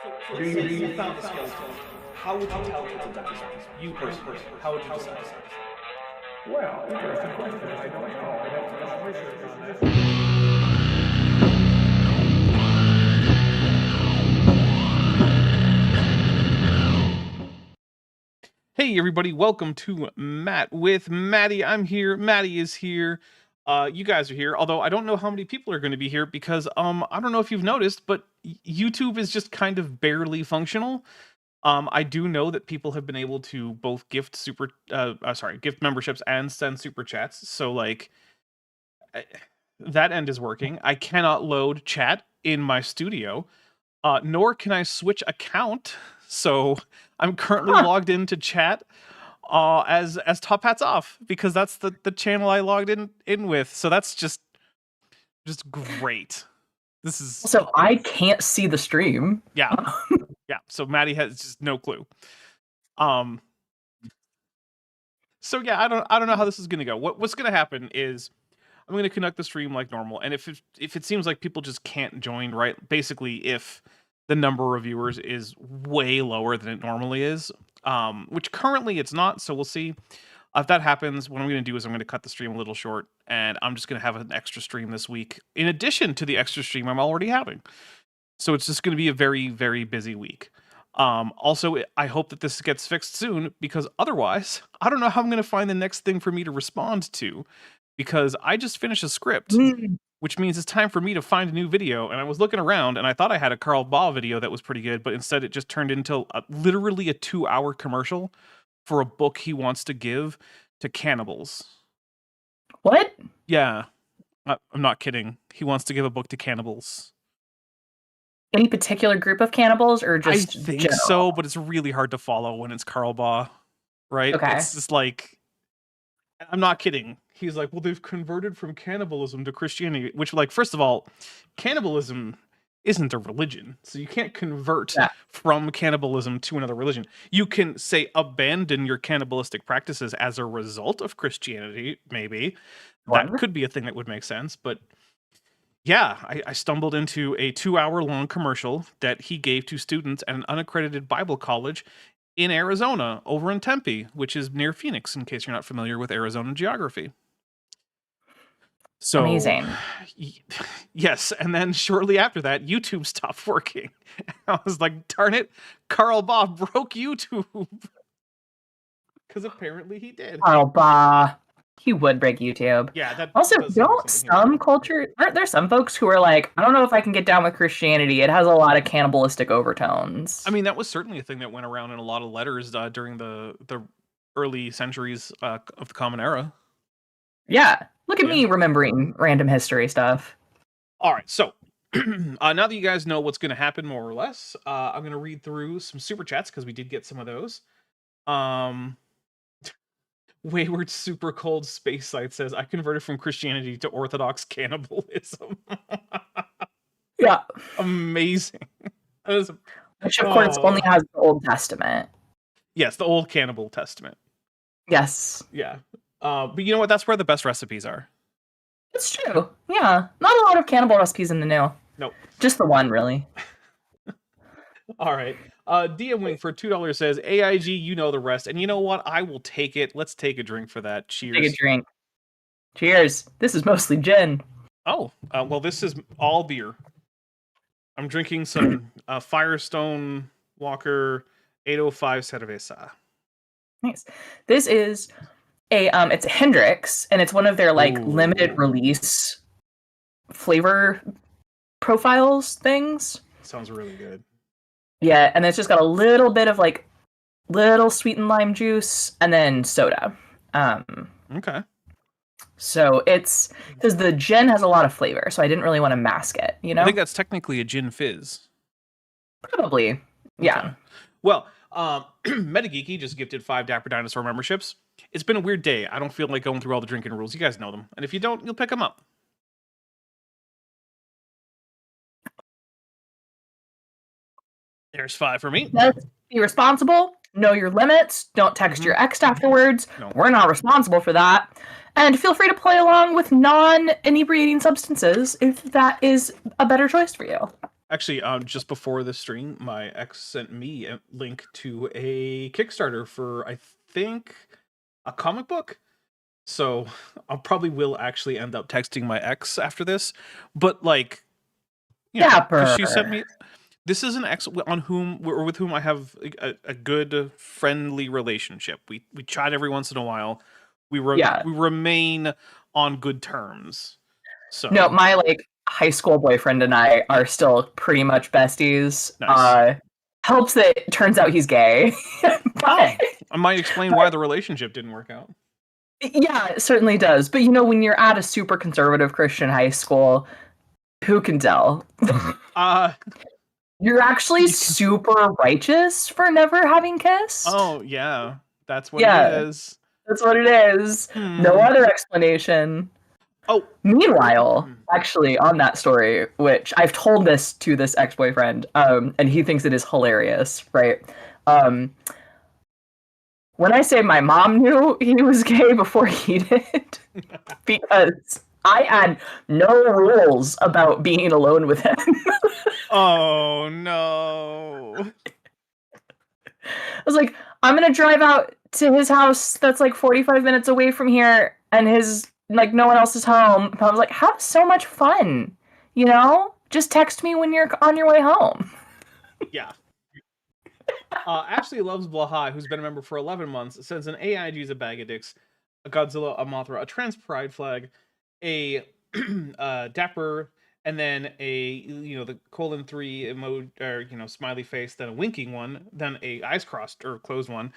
You found the skeleton. How would you tell it's a dinosaur? You personally, how would you decide? Well, interesting question. I don't know. I'd have to do research on that. Hey everybody, welcome to Matt with Maddie. I'm here, Maddie is here, you guys are here, although I don't know how many people are going to be here because, I don't know if you've noticed, but YouTube is just kind of barely functional. I do know that people have been able to both gift gift memberships and send super chats, so like, that end is working. I cannot load chat in my studio, nor can I switch account, so I'm currently logged into chat as Top Hats Off because that's the channel I logged in with. So that's just great. This is so I can't see the stream. Yeah. Yeah. So Maddie has just no clue. So yeah, I don't know how this is gonna go. What's gonna happen is I'm gonna conduct the stream like normal, and if it seems like people just can't join, right? Basically, if the number of viewers is way lower than it normally is, which currently it's not, so we'll see. If that happens, what I'm going to do is I'm going to cut the stream a little short, and I'm just going to have an extra stream this week, in addition to the extra stream I'm already having. So it's just going to be a very, very busy week. Also, I hope that this gets fixed soon, because otherwise, I don't know how I'm going to find the next thing for me to respond to, because I just finished a script. Which means it's time for me to find a new video. And I was looking around, and I thought I had a Carl Baugh video that was pretty good, but instead it just turned into literally a 2-hour commercial for a book he wants to give to cannibals. What? Yeah, I'm not kidding. He wants to give a book to cannibals. Any particular group of cannibals, or just I think general? so, but it's really hard to follow when it's Carl Baugh, right? Okay. It's just like, I'm not kidding. He's like, well, they've converted from cannibalism to Christianity, which, like, first of all, cannibalism isn't a religion. So you can't convert from cannibalism to another religion. You can, say, abandon your cannibalistic practices as a result of Christianity, maybe. That could be a thing that would make sense. But yeah, I stumbled into a 2-hour-long commercial that he gave to students at an unaccredited Bible college in Arizona, over in Tempe, which is near Phoenix, in case you're not familiar with Arizona geography. So, amazing. Yes, and then shortly after that, YouTube stopped working. I was like, darn it, Carl Baugh broke YouTube. Because apparently he did. Carl Baugh. He would break YouTube. Yeah, that also, don't some culture, aren't there some folks who are like, I don't know if I can get down with Christianity. It has a lot of cannibalistic overtones. I mean, that was certainly a thing that went around in a lot of letters during the early centuries of the Common Era. Yeah. Look at me remembering random history stuff. All right, so now that you guys know what's going to happen, more or less, I'm going to read through some super chats because we did get some of those. Wayward Super Cold Space Site says, I converted from Christianity to Orthodox cannibalism. Yeah. Amazing. Which, of course, only has the Old Testament. Yes, the Old Cannibal Testament. Yes. Yeah. But you know what? That's where the best recipes are. It's true. Yeah. Not a lot of cannibal recipes in the new. Nope. Just the one, really. All right. DM Wing for $2 says, AIG, you know the rest. And you know what? I will take it. Let's take a drink for that. Cheers. Take a drink. Cheers. This is mostly gin. Oh, well, this is all beer. I'm drinking some Firestone Walker 805 Cerveza. Nice. This is it's a Hendrix, and it's one of their limited release flavor profiles things. Sounds really good. Yeah, and it's just got a little bit of little sweetened lime juice and then soda. Okay. So it's because the gin has a lot of flavor, so I didn't really want to mask it, you know? I think that's technically a gin fizz. Probably. Yeah. Okay. Well, Metageeky just gifted 5 Dapper Dinosaur memberships. It's been a weird day. I don't feel like going through all the drinking rules. You guys know them. And if you don't, you'll pick them up. There's 5 for me. Let's be responsible. Know your limits. Don't text your ex afterwards. No. We're not responsible for that. And feel free to play along with non-inebriating substances if that is a better choice for you. Actually, just before the stream, my ex sent me a link to a Kickstarter for, I think, a comic book. So I probably will actually end up texting my ex after this. But like, you know, because she sent me. This is an ex on whom or with whom I have a good friendly relationship. We chat every once in a while. We remain on good terms. So No, my like high school boyfriend and I are still pretty much besties. Nice. Helps that it turns out he's gay. I might explain why the relationship didn't work out. Yeah, it certainly does. But you know, when you're at a super conservative Christian high school, who can tell? You're actually super righteous for never having kissed. Oh yeah, that's what it is. That's what it is. No other explanation. Oh, meanwhile, actually, on that story, which I've told this to this ex-boyfriend, and he thinks it is hilarious, right? When I say my mom knew he was gay before he did, because I had no rules about being alone with him. Oh no. I was like, I'm gonna drive out to his house that's like 45 minutes away from here, and his like no one else is home. And I was like, have so much fun, you know? Just text me when you're on your way home. Yeah. Ashley Loves Blaha, who's been a member for 11 months, sends an AIG's a bag of dicks, a Godzilla, a Mothra, a trans pride flag, a dapper, and then a the :3 emoji, or smiley face, then a winking one, then a eyes crossed or closed one,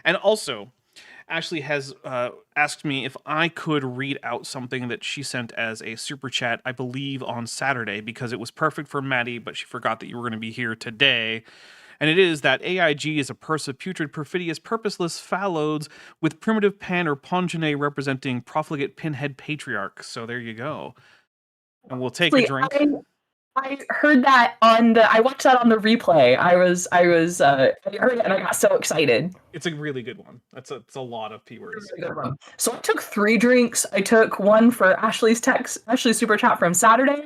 and also Ashley has asked me if I could read out something that she sent as a super chat, I believe on Saturday, because it was perfect for Maddie, but she forgot that you were going to be here today. And it is that AIG is a purse of putrid, perfidious, purposeless fallodes with primitive pan or pongene representing profligate pinhead patriarch. So there you go. And we'll take a drink. I heard that I watched that on the replay. I heard it and I got so excited. It's a really good one. It's a lot of P words. So I took 3 drinks. I took one for Ashley's super chat from Saturday,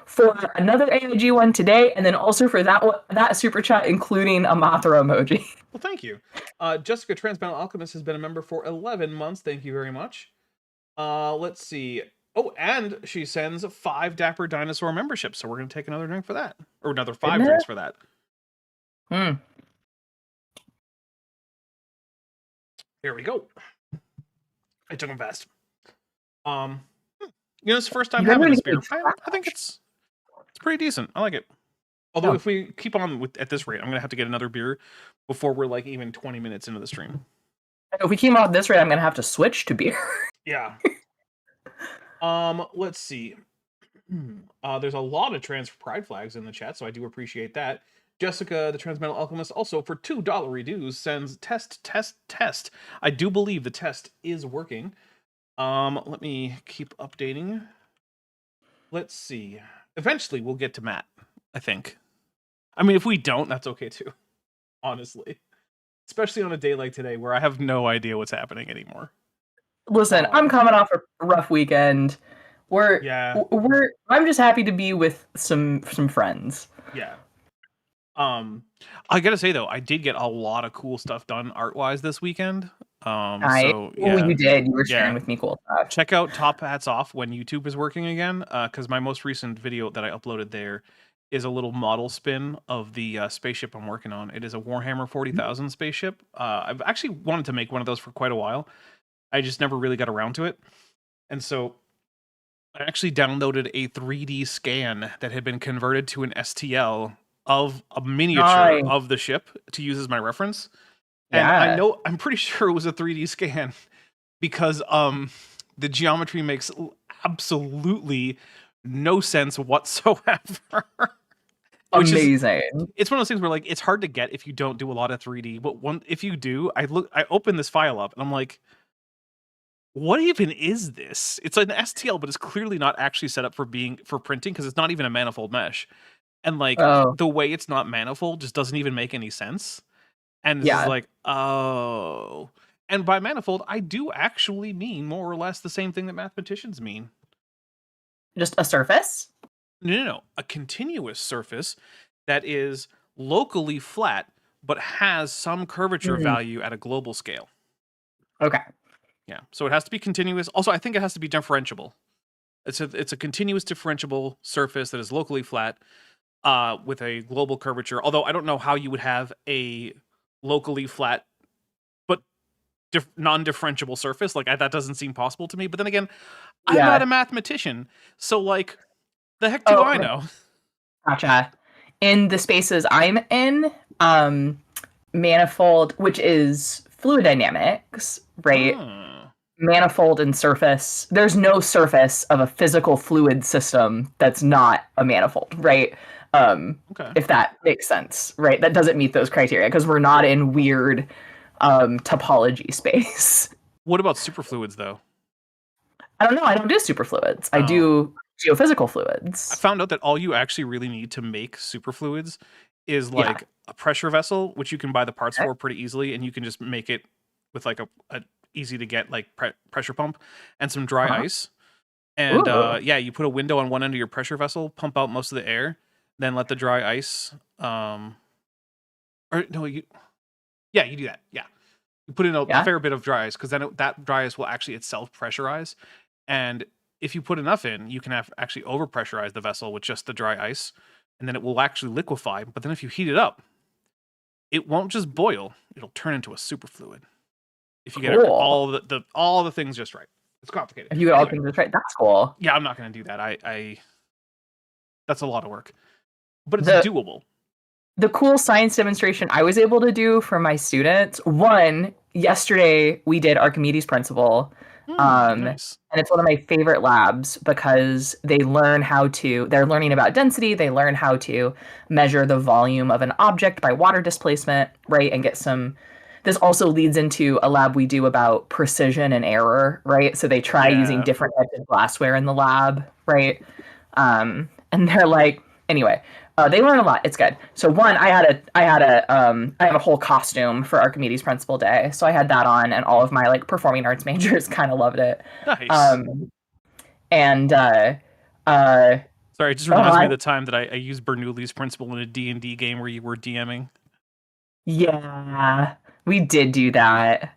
for another AIG one today, and then also for that super chat, including a Mothra emoji. Well, thank you. Jessica Transmetal Alchemist has been a member for 11 months. Thank you very much. Let's see. Oh, and she sends 5 Dapper Dinosaur memberships, so we're going to take another drink for that. Or another 5 drinks for that. Here we go. I took them fast. It's the first time having this beer. I think it's pretty decent. I like it. Although if we keep on at this rate, I'm going to have to get another beer before we're like even 20 minutes into the stream. If we keep on at this rate, I'm going to have to switch to beer. Yeah. Let's see. There's a lot of trans pride flags in the chat, so I do appreciate that. Jessica, the Transmetal Alchemist, also for $2 redues, sends test. I do believe the test is working. Let me keep updating. Let's see. Eventually, we'll get to Matt, I think. I mean, if we don't, that's okay too. Honestly. Especially on a day like today where I have no idea what's happening anymore. Listen, I'm coming off a rough weekend. I'm just happy to be with some friends. Yeah. I gotta say though, I did get a lot of cool stuff done art-wise this weekend. You did. You were sharing with me cool stuff. Check out Top Hats Off when YouTube is working again, because my most recent video that I uploaded there is a little model spin of the spaceship I'm working on. It is a Warhammer 40,000 spaceship. I've actually wanted to make one of those for quite a while. I just never really got around to it. And so I actually downloaded a 3D scan that had been converted to an STL of a miniature of the ship to use as my reference. And I'm pretty sure it was a 3D scan because the geometry makes absolutely no sense whatsoever. Amazing. It's one of those things where like it's hard to get if you don't do a lot of 3D, but if you do, I open this file up and I'm like, what even is this? It's an STL, but it's clearly not actually set up for printing because it's not even a manifold mesh. And like the way it's not manifold just doesn't even make any sense. And it's just like, oh. And by manifold, I do actually mean more or less the same thing that mathematicians mean. Just a surface? No. A continuous surface that is locally flat, but has some curvature value at a global scale. Okay. Yeah. So it has to be continuous. Also, I think it has to be differentiable. It's a continuous differentiable surface that is locally flat with a global curvature. Although I don't know how you would have a locally flat but non-differentiable surface. Like that doesn't seem possible to me. But then again, I'm not a mathematician, so like, the heck do I know? Gotcha. In the spaces I'm in, manifold, which is fluid dynamics, right? Manifold and surface. There's no surface of a physical fluid system that's not a manifold, right? If that makes sense, right? That doesn't meet those criteria because we're not in weird topology space. What about superfluids, though? I don't know. I don't do superfluids. I do geophysical fluids. I found out that all you actually really need to make superfluids is like a pressure vessel, which you can buy the parts for pretty easily, and you can just make it with like a easy to get like pressure pump and some dry ice. And you put a window on one end of your pressure vessel, pump out most of the air, then let the dry ice. You do that. Yeah, you put in a fair bit of dry ice because then that dry ice will actually itself pressurize. And if you put enough in, you can actually overpressurize the vessel with just the dry ice, and then it will actually liquefy. But then if you heat it up, it won't just boil; it'll turn into a superfluid. If you get all the things just right. It's complicated. If you get all the things just right, that's cool. Yeah, I'm not going to do that. I that's a lot of work, but it's doable. The cool science demonstration I was able to do for my students. Yesterday we did Archimedes principle. Nice. And it's one of my favorite labs because they're learning about density. They learn how to measure the volume of an object by water displacement, right? And this also leads into a lab we do about precision and error, right? So they try using different types of glassware in the lab, right? And they're like, anyway, they learn a lot. It's good. So I have a whole costume for Archimedes Principle Day. So I had that on, and all of my like performing arts majors kind of loved it. Nice. Sorry, it just reminds me of the time that I used Bernoulli's principle in a D&D game where you were DMing. Yeah, we did do that.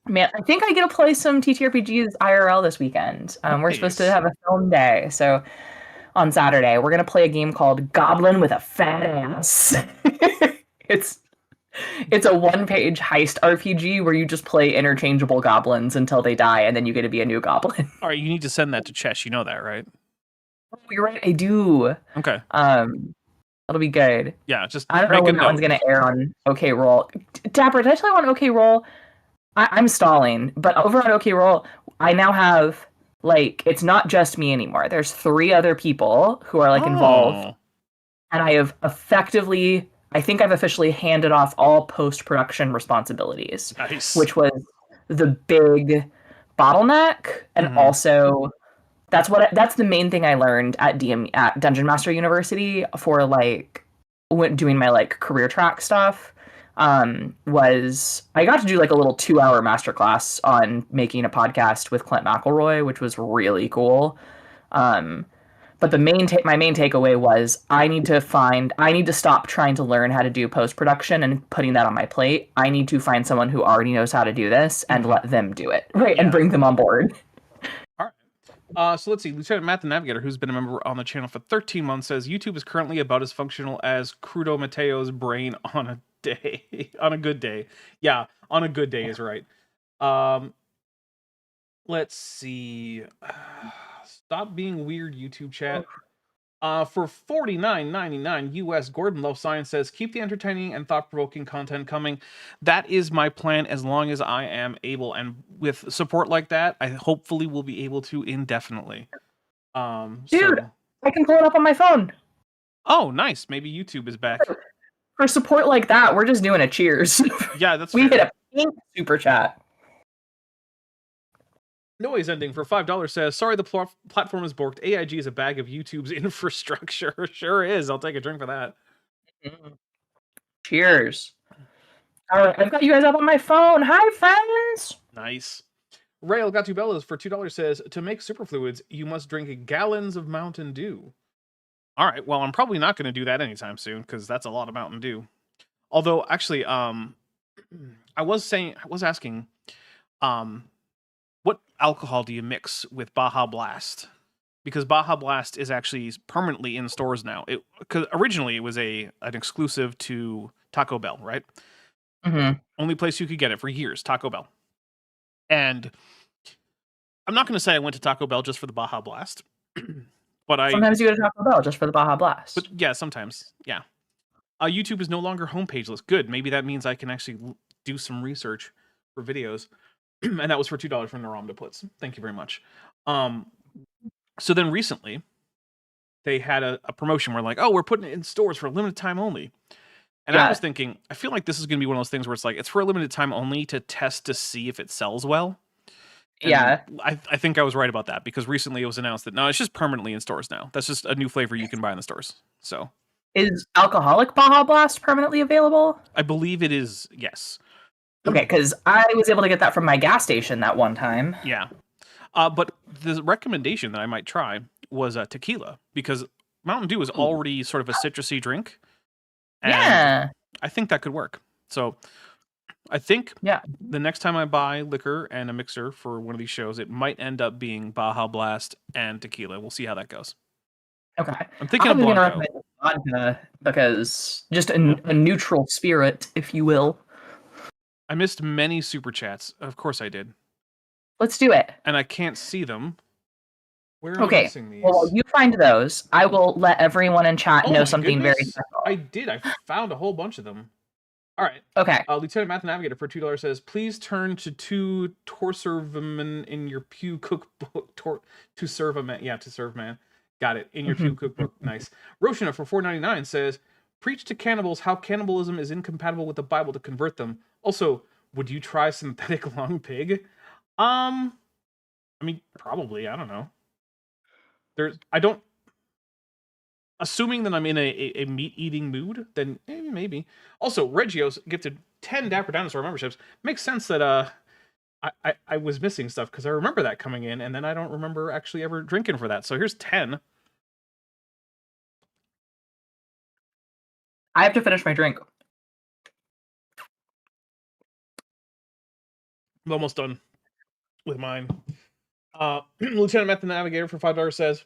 Man, I think I get to play some TTRPGs IRL this weekend. We're supposed to have a film day, so on Saturday we're gonna play a game called Goblin with a Fat Ass. It's a one-page heist RPG where you just play interchangeable goblins until they die, and then you get to be a new goblin. All right, you need to send that to Chesh. You know that, right? Oh, you're right. I do. Okay. That'll be good. Yeah, just I don't know when that one's gonna air on OK Roll. Dapper, did I tell you on OK Roll? I'm stalling, but over on OK Roll, I now have it's not just me anymore. There's 3 other people who are involved, and I think I've officially handed off all post-production responsibilities, which was the big bottleneck, and also that's the main thing I learned at Dungeon Master University for doing my career track stuff. Was I got to do a little 2-hour masterclass on making a podcast with Clint McElroy, which was really cool. But my main takeaway was I need to stop trying to learn how to do post-production and putting that on my plate. I need to find someone who already knows how to do this and let them do it, right? And bring them on board. All right. So let's see. Lieutenant Matt the Navigator, who's been a member on the channel for 13 months, says YouTube is currently about as functional as Crudo Mateo's brain on a day. On a good day. Yeah, on a good day is right. Let's see. Stop being weird, YouTube chat. For $49.99 US, Gordon Love Science says, keep the entertaining and thought-provoking content coming. That is my plan as long as I am able. And with support like that, I hopefully will be able to indefinitely. Dude, I can pull it up on my phone. Oh, nice. Maybe YouTube is back. For support like that, we're just doing a cheers. Yeah, that's we fair. hit a pink super chat. Noise ending for $5 says, sorry the platform is borked. AIG is a bag of YouTube's infrastructure. Sure is. I'll take a drink for that. Cheers. All right, I've got you guys up on my phone. Hi, friends. Nice. Rail got two bellas for $2 says, to make superfluids, you must drink gallons of Mountain Dew. All right, well, I'm probably not going to do that anytime soon because that's a lot of Mountain Dew. Although, actually, I was asking, what alcohol do you mix with Baja Blast? Because Baja Blast is actually permanently in stores now. Because originally it was an exclusive to Taco Bell, right? Mm-hmm. Only place you could get it for years, Taco Bell. And I'm not going to say I went to Taco Bell just for the Baja Blast, but Sometimes you go to Taco Bell just for the Baja Blast. But yeah, sometimes, yeah. YouTube is no longer homepageless. Good, maybe that means I can actually do some research for videos, and that was for $2 from Naram to Puts. Thank you very much. So then recently, they had a promotion where like, oh, we're putting it in stores for a limited time only. And I was thinking, I feel like this is going to be one of those things where it's like, it's for a limited time only to test to see if it sells well. And yeah. I think I was right about that because recently it was announced that no, it's just permanently in stores now. That's just a new flavor you can buy in the stores. So, is alcoholic Baja Blast permanently available? I believe it is, yes. Okay, because I was able to get that from my gas station that one time. Yeah. But the recommendation that I might try was tequila because Mountain Dew is already sort of a citrusy drink. And yeah. I think that could work. So I think the next time I buy liquor and a mixer for one of these shows, it might end up being Baja Blast and tequila. We'll see how that goes. Okay. I'm thinking of Blanco. Vodka because just a neutral spirit, if you will. I missed many super chats. Of course I did. Let's do it. And I can't see them. Where am I missing these? Well, you find those. I will let everyone in chat know something very special. I did. I found a whole bunch of them. All right. Okay. Lieutenant Math Navigator for $2 says, please turn to two torservmen in your Pew cookbook. To serve a man. Yeah, to serve man. Got it. In your Pew cookbook. Nice. Roshina for $4.99 says, preach to cannibals how cannibalism is incompatible with the Bible to convert them. Also, would you try synthetic long pig? I mean, probably. I don't know. Assuming that I'm in a meat-eating mood, then maybe. Also, Reggio's gifted 10 Dapper Dinosaur memberships. Makes sense that I was missing stuff, because I remember that coming in, and then I don't remember actually ever drinking for that. So here's 10. I have to finish my drink. I'm almost done with mine. Lieutenant Meth the Navigator for $5 says,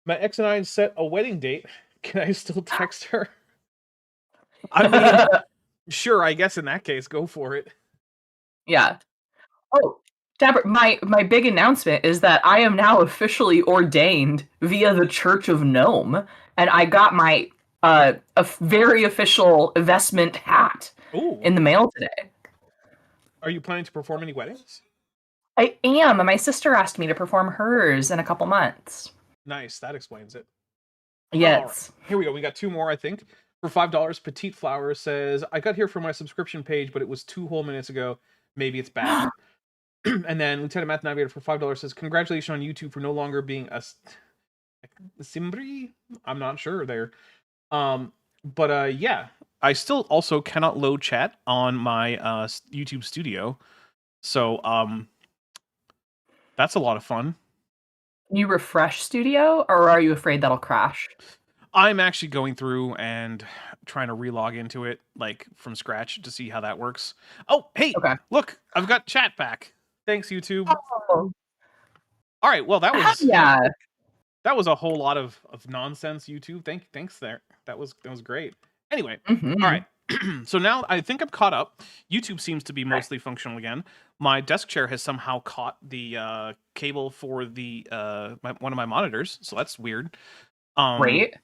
my ex and I set a wedding date. Can I still text her? I mean, sure, I guess in that case, go for it. Yeah. Oh, Dapper, my big announcement is that I am now officially ordained via the Church of Gnome, and I got my a very official vestment hat in the mail today. Are you planning to perform any weddings? I am, and my sister asked me to perform hers in a couple months. Nice, that explains it. Yes. Right. Here we go. We got two more, I think. For $5, Petite Flower says, I got here from my subscription page, but it was 2 whole minutes ago. Maybe it's bad. And then Lieutenant Math Navigator for $5 says, congratulations on YouTube for no longer being a Simbri? I'm not sure there. But yeah, I still also cannot load chat on my YouTube studio. So that's a lot of fun. You refresh Studio, or are you afraid that'll crash? I'm actually going through and trying to relog into it, like, from scratch to see how that works. Oh, hey, look, I've got chat back. Thanks, YouTube. Oh. All right, well, that was that was a whole lot of nonsense, YouTube. Thanks there. That was great. Anyway, all right. So now I think I'm caught up. YouTube seems to be mostly functional again. My desk chair has somehow caught the cable for the one of my monitors, so that's weird. Great.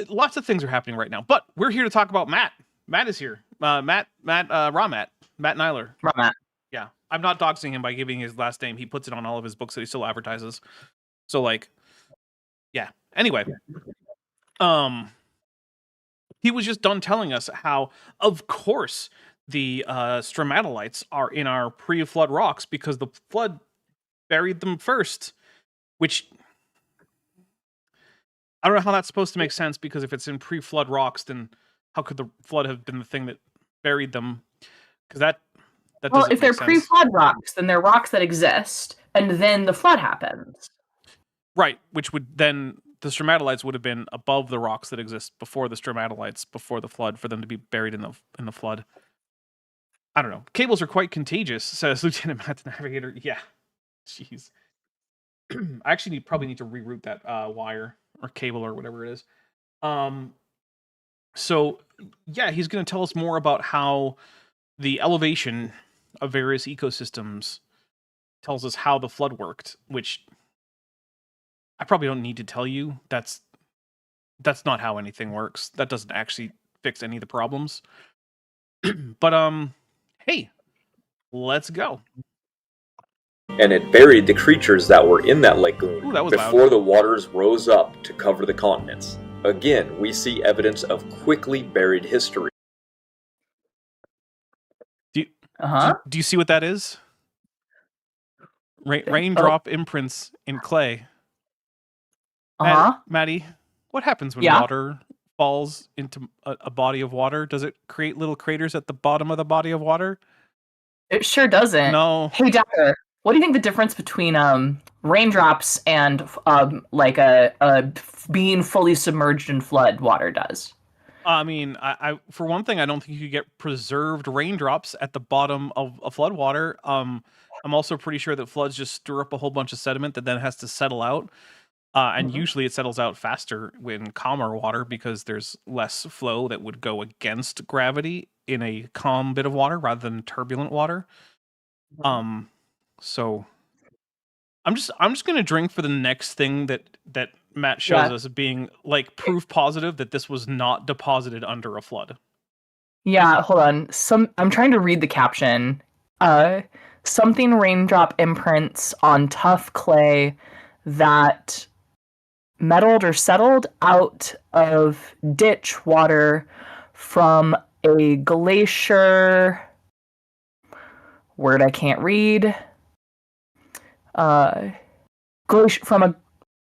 Lots of things are happening right now, but we're here to talk about Matt. Matt is here. Matt Nyler. Ramat. Yeah, I'm not doxing him by giving his last name. He puts it on all of his books that he still advertises. So, like, yeah. Anyway, he was just done telling us how, of course, the stromatolites are in our pre-flood rocks because the flood buried them first, which I don't know how that's supposed to make sense, because if it's in pre-flood rocks, then how could the flood have been the thing that buried them? Because that That Well, doesn't if they're make sense. pre-flood rocks, then they're rocks that exist, and then the flood happens. Right, which would then the stromatolites would have been above the rocks that exist before the stromatolites, before the flood, for them to be buried in the flood. I don't know. Cables are quite contagious, says Lieutenant Matt the Navigator. Yeah, jeez. I actually probably need to reroute that wire or cable or whatever it is. So yeah, he's going to tell us more about how the elevation of various ecosystems tells us how the flood worked, which I probably don't need to tell you. That's not how anything works. That doesn't actually fix any of the problems. But hey, let's go. And it buried the creatures that were in that lagoon Ooh, that was before loud. the waters rose up to cover the continents. Again, we see evidence of quickly buried history. Do Uh-huh. you see what that is? Raindrop imprints in clay. Uh-huh. Maddie, what happens when Yeah. water falls into a body of water? Does it create little craters at the bottom of the body of water? It sure doesn't. No. Hey, Dapper, what do you think the difference between raindrops and like a being fully submerged in flood water does? I mean, I for one thing, I don't think you get preserved raindrops at the bottom of a flood water. I'm also pretty sure that floods just stir up a whole bunch of sediment that then has to settle out. And usually it settles out faster in calmer water because there's less flow that would go against gravity in a calm bit of water rather than turbulent water. So I'm just gonna drink for the next thing that Matt shows us being like proof positive that this was not deposited under a flood. Yeah, hold on. I'm trying to read the caption. Something raindrop imprints on tough clay that meddled or settled out of ditch water from a glacier. Word I can't read. From a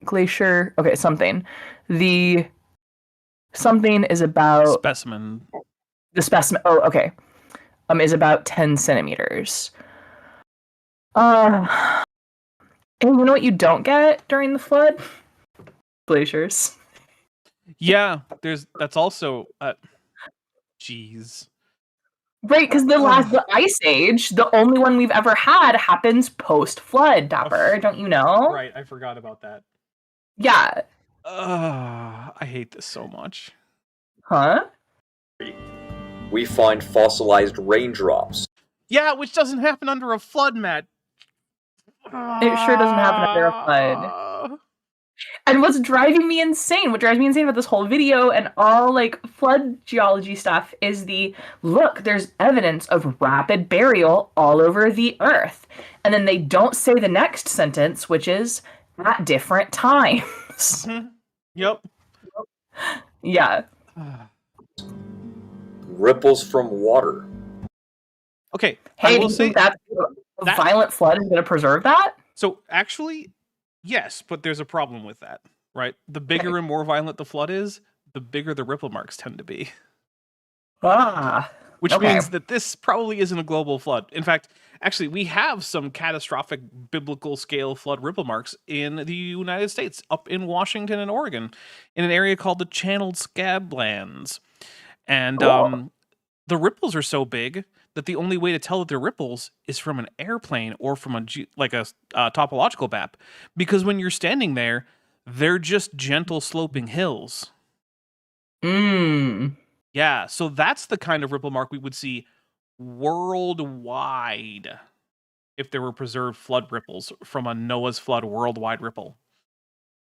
glacier. Okay, something. The something is about Specimen. the specimen. Oh, okay. Is about 10 centimeters. And you know what you don't get during the flood? Glaciers. Yeah, that's also jeez. Right, because the ice age, the only one we've ever had, happens post-flood, Dapper. Don't you know? Right, I forgot about that. Yeah. I hate this so much. Huh? We find fossilized raindrops. Yeah, which doesn't happen under a flood, Matt. It sure doesn't happen under a flood. And what drives me insane about this whole video and all like flood geology stuff is look, there's evidence of rapid burial all over the earth. And then they don't say the next sentence, which is at different times. Mm-hmm. Yep. Yeah. Ripples from water. Okay. Hey, I do will you say think that a violent flood is going to preserve that? So actually, yes, but there's a problem with that, right? The bigger and more violent the flood is, the bigger the ripple marks tend to be. Which means that this probably isn't a global flood. In fact, actually, we have some catastrophic biblical scale flood ripple marks in the United States, up in Washington and Oregon, in an area called the Channeled Scablands. And the ripples are so big that the only way to tell that they're ripples is from an airplane or from a topological map. Because when you're standing there, they're just gentle sloping hills. Yeah, so that's the kind of ripple mark we would see worldwide if there were preserved flood ripples from a Noah's Flood worldwide ripple.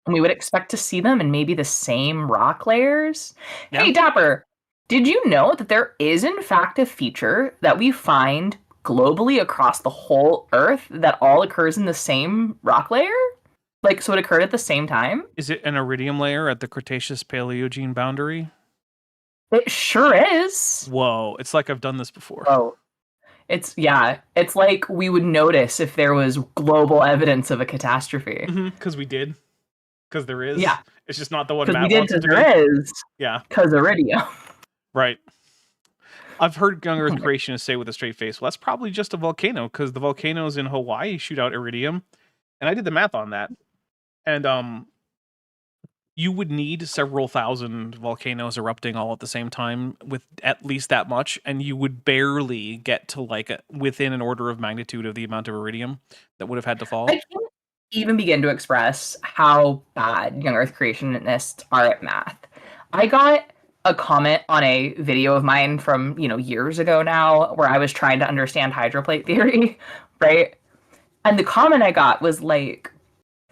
And we would expect to see them in maybe the same rock layers. Yeah. Hey, Dapper, did you know that there is in fact a feature that we find globally across the whole Earth that all occurs in the same rock layer? Like, so it occurred at the same time? Is it an iridium layer at the Cretaceous-Paleogene boundary? It sure is. Whoa, it's like I've done this before. Oh, it's like we would notice if there was global evidence of a catastrophe. Because we did. Because there is. Yeah. It's just not the one Because Matt we did wants it because to be. there is. Yeah. Because iridium. Right. I've heard young Earth creationists say with a straight face, well, that's probably just a volcano because the volcanoes in Hawaii shoot out iridium. And I did the math on that. And you would need several thousand volcanoes erupting all at the same time with at least that much, and you would barely get to like within an order of magnitude of the amount of iridium that would have had to fall. I can't even begin to express how bad young Earth creationists are at math. I got a comment on a video of mine from, years ago now where I was trying to understand hydroplate theory, right? And the comment I got was like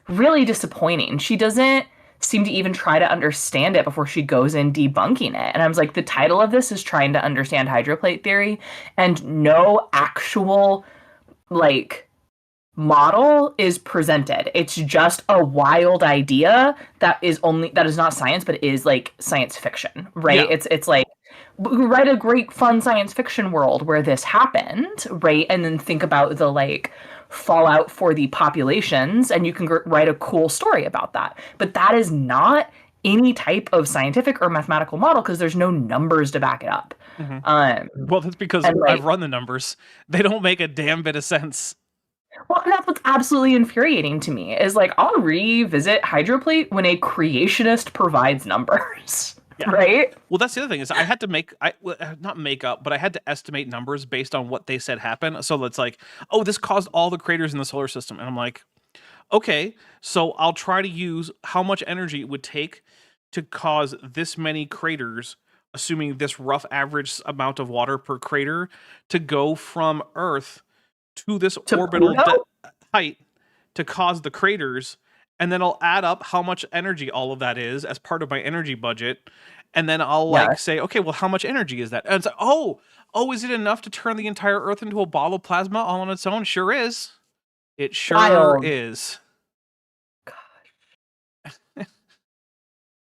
really disappointing. She doesn't seem to even try to understand it before she goes in debunking it. And I was like, the title of this is trying to understand hydroplate theory, and no actual model is presented. It's just a wild idea that is not science, but is like science fiction, right? Yeah. It's like, write a great fun science fiction world where this happened, right? And then think about the fallout for the populations, and you can write a cool story about that. But that is not any type of scientific or mathematical model because there's no numbers to back it up. Mm-hmm. Well, that's because I've run the numbers. They don't make a damn bit of sense. Well, and that's what's absolutely infuriating to me is I'll revisit hydroplate when a creationist provides numbers. Yeah. Right? Well, that's the other thing is I had to not make up, but I had to estimate numbers based on what they said happened. So it's like, oh, this caused all the craters in the solar system. And I'm like, okay, so I'll try to use how much energy it would take to cause this many craters, assuming this rough average amount of water per crater, to go from Earth to this orbital height to cause the craters. And then I'll add up how much energy all of that is as part of my energy budget. And then I'll say, okay, well, how much energy is that? And it's like, oh, is it enough to turn the entire Earth into a ball of plasma all on its own? Sure is. It sure is. Gosh.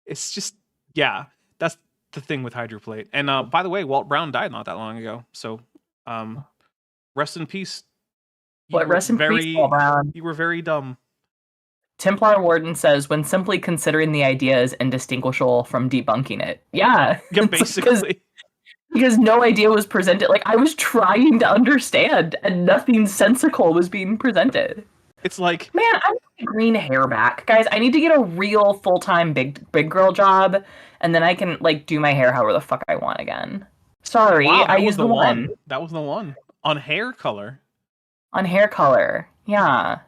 It's just, yeah, that's the thing with hydroplate. And by the way, Walt Brown died not that long ago. So rest in peace. Rest in peace, Walt Brown. You were very dumb. Templar Warden says, when simply considering the idea is indistinguishable from debunking it. Yeah. Yeah, basically. Because no idea was presented. I was trying to understand, and nothing sensical was being presented. It's like... Man, I need my green hair back. Guys, I need to get a real full-time big girl job, and then I can, do my hair however the fuck I want again. Sorry, wow, I used the one. That was the one. On hair color. On hair color, yeah.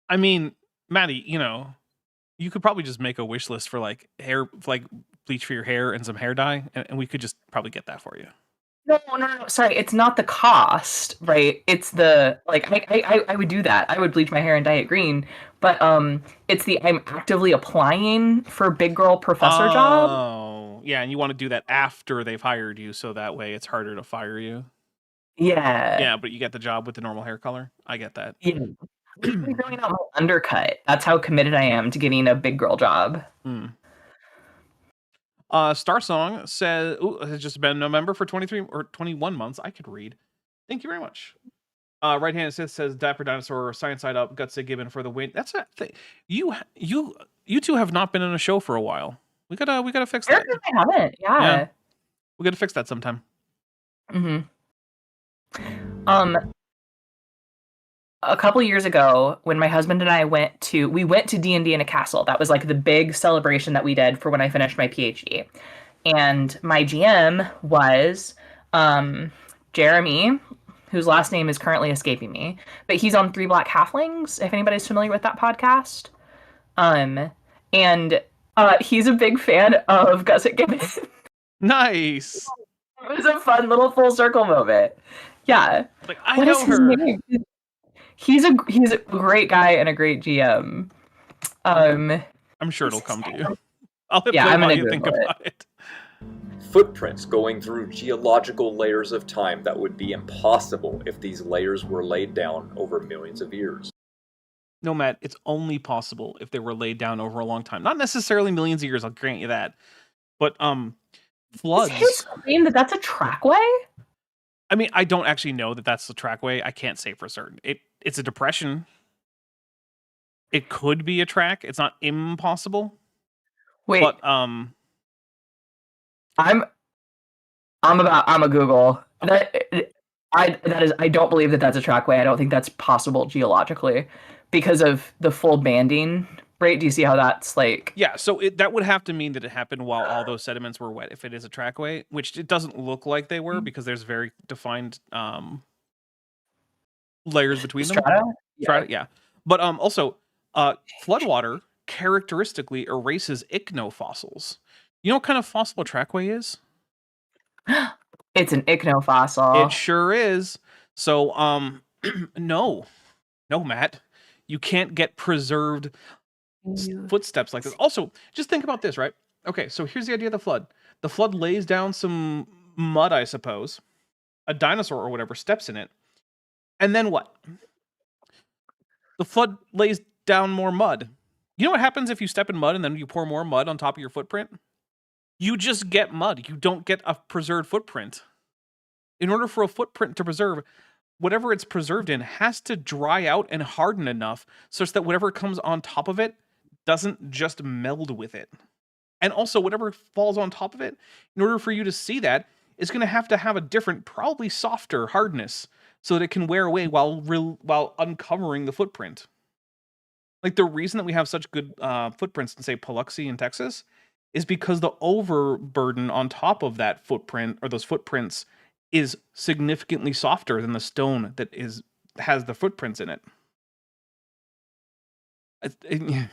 I mean... Maddie, you could probably just make a wish list for hair, bleach for your hair and some hair dye, and we could just probably get that for you. No. Sorry, it's not the cost, right? It's the I would do that. I would bleach my hair and dye it green, but it's the I'm actively applying for big girl professor job. Oh, yeah, and you want to do that after they've hired you, so that way it's harder to fire you. Yeah. Yeah, but you get the job with the normal hair color. I get that. Yeah. I'm growing out my undercut. That's how committed I am to getting a big girl job. Star Song says, has just been a member for 23 or 21 months. I could read. Thank you very much. Right hand says Dapper Dinosaur, Science Side Up, Gutsy Gibbon for the win. That's a thing. You two have not been in a show for a while. We gotta fix that. I haven't. Yeah. We gotta fix that sometime. Mm-hmm. A couple years ago, when my husband and I went to D&D in a castle. That was the big celebration that we did for when I finished my PhD. And my GM was Jeremy, whose last name is currently escaping me, but he's on Three Black Halflings, if anybody's familiar with that podcast. And he's a big fan of Gusset Gibbon. Nice. It was a fun little full circle moment. Yeah. I know her. He's a great guy and a great GM. I'm sure it'll come to you. I'll play while you think about it. Footprints going through geological layers of time that would be impossible if these layers were laid down over millions of years. No, Matt, it's only possible if they were laid down over a long time. Not necessarily millions of years, I'll grant you that. But floods. Is his claim that that's a trackway? I mean, I don't actually know that that's the trackway. I can't say for certain. It's a depression. It could be a track. It's not impossible. Wait. But I'm I'm a Google. I don't believe that that's a trackway. I don't think that's possible geologically because of the full banding rate. Do you see how that's like? Yeah, so that would have to mean that it happened while all those sediments were wet if it is a trackway, which it doesn't look like they were because there's very defined layers between Strata? them. Strata, yeah. But also, floodwater characteristically erases ichnofossils. You know what kind of fossil a trackway is? It's an ichnofossil. It sure is. So, no, Matt, you can't get preserved footsteps like this. Also, just think about this, right? Okay, so here's the idea of the flood. The flood lays down some mud, I suppose. A dinosaur or whatever steps in it. And then what? The flood lays down more mud. You know what happens if you step in mud and then you pour more mud on top of your footprint? You just get mud. You don't get a preserved footprint. In order for a footprint to preserve, whatever it's preserved in has to dry out and harden enough such that whatever comes on top of it doesn't just meld with it. And also, whatever falls on top of it, in order for you to see that, it's going to have a different, probably softer hardness so that it can wear away while uncovering the footprint. Like, the reason that we have such good footprints in, say, Biloxi in Texas is because the overburden on top of that footprint, or those footprints, is significantly softer than the stone that has the footprints in it. I'm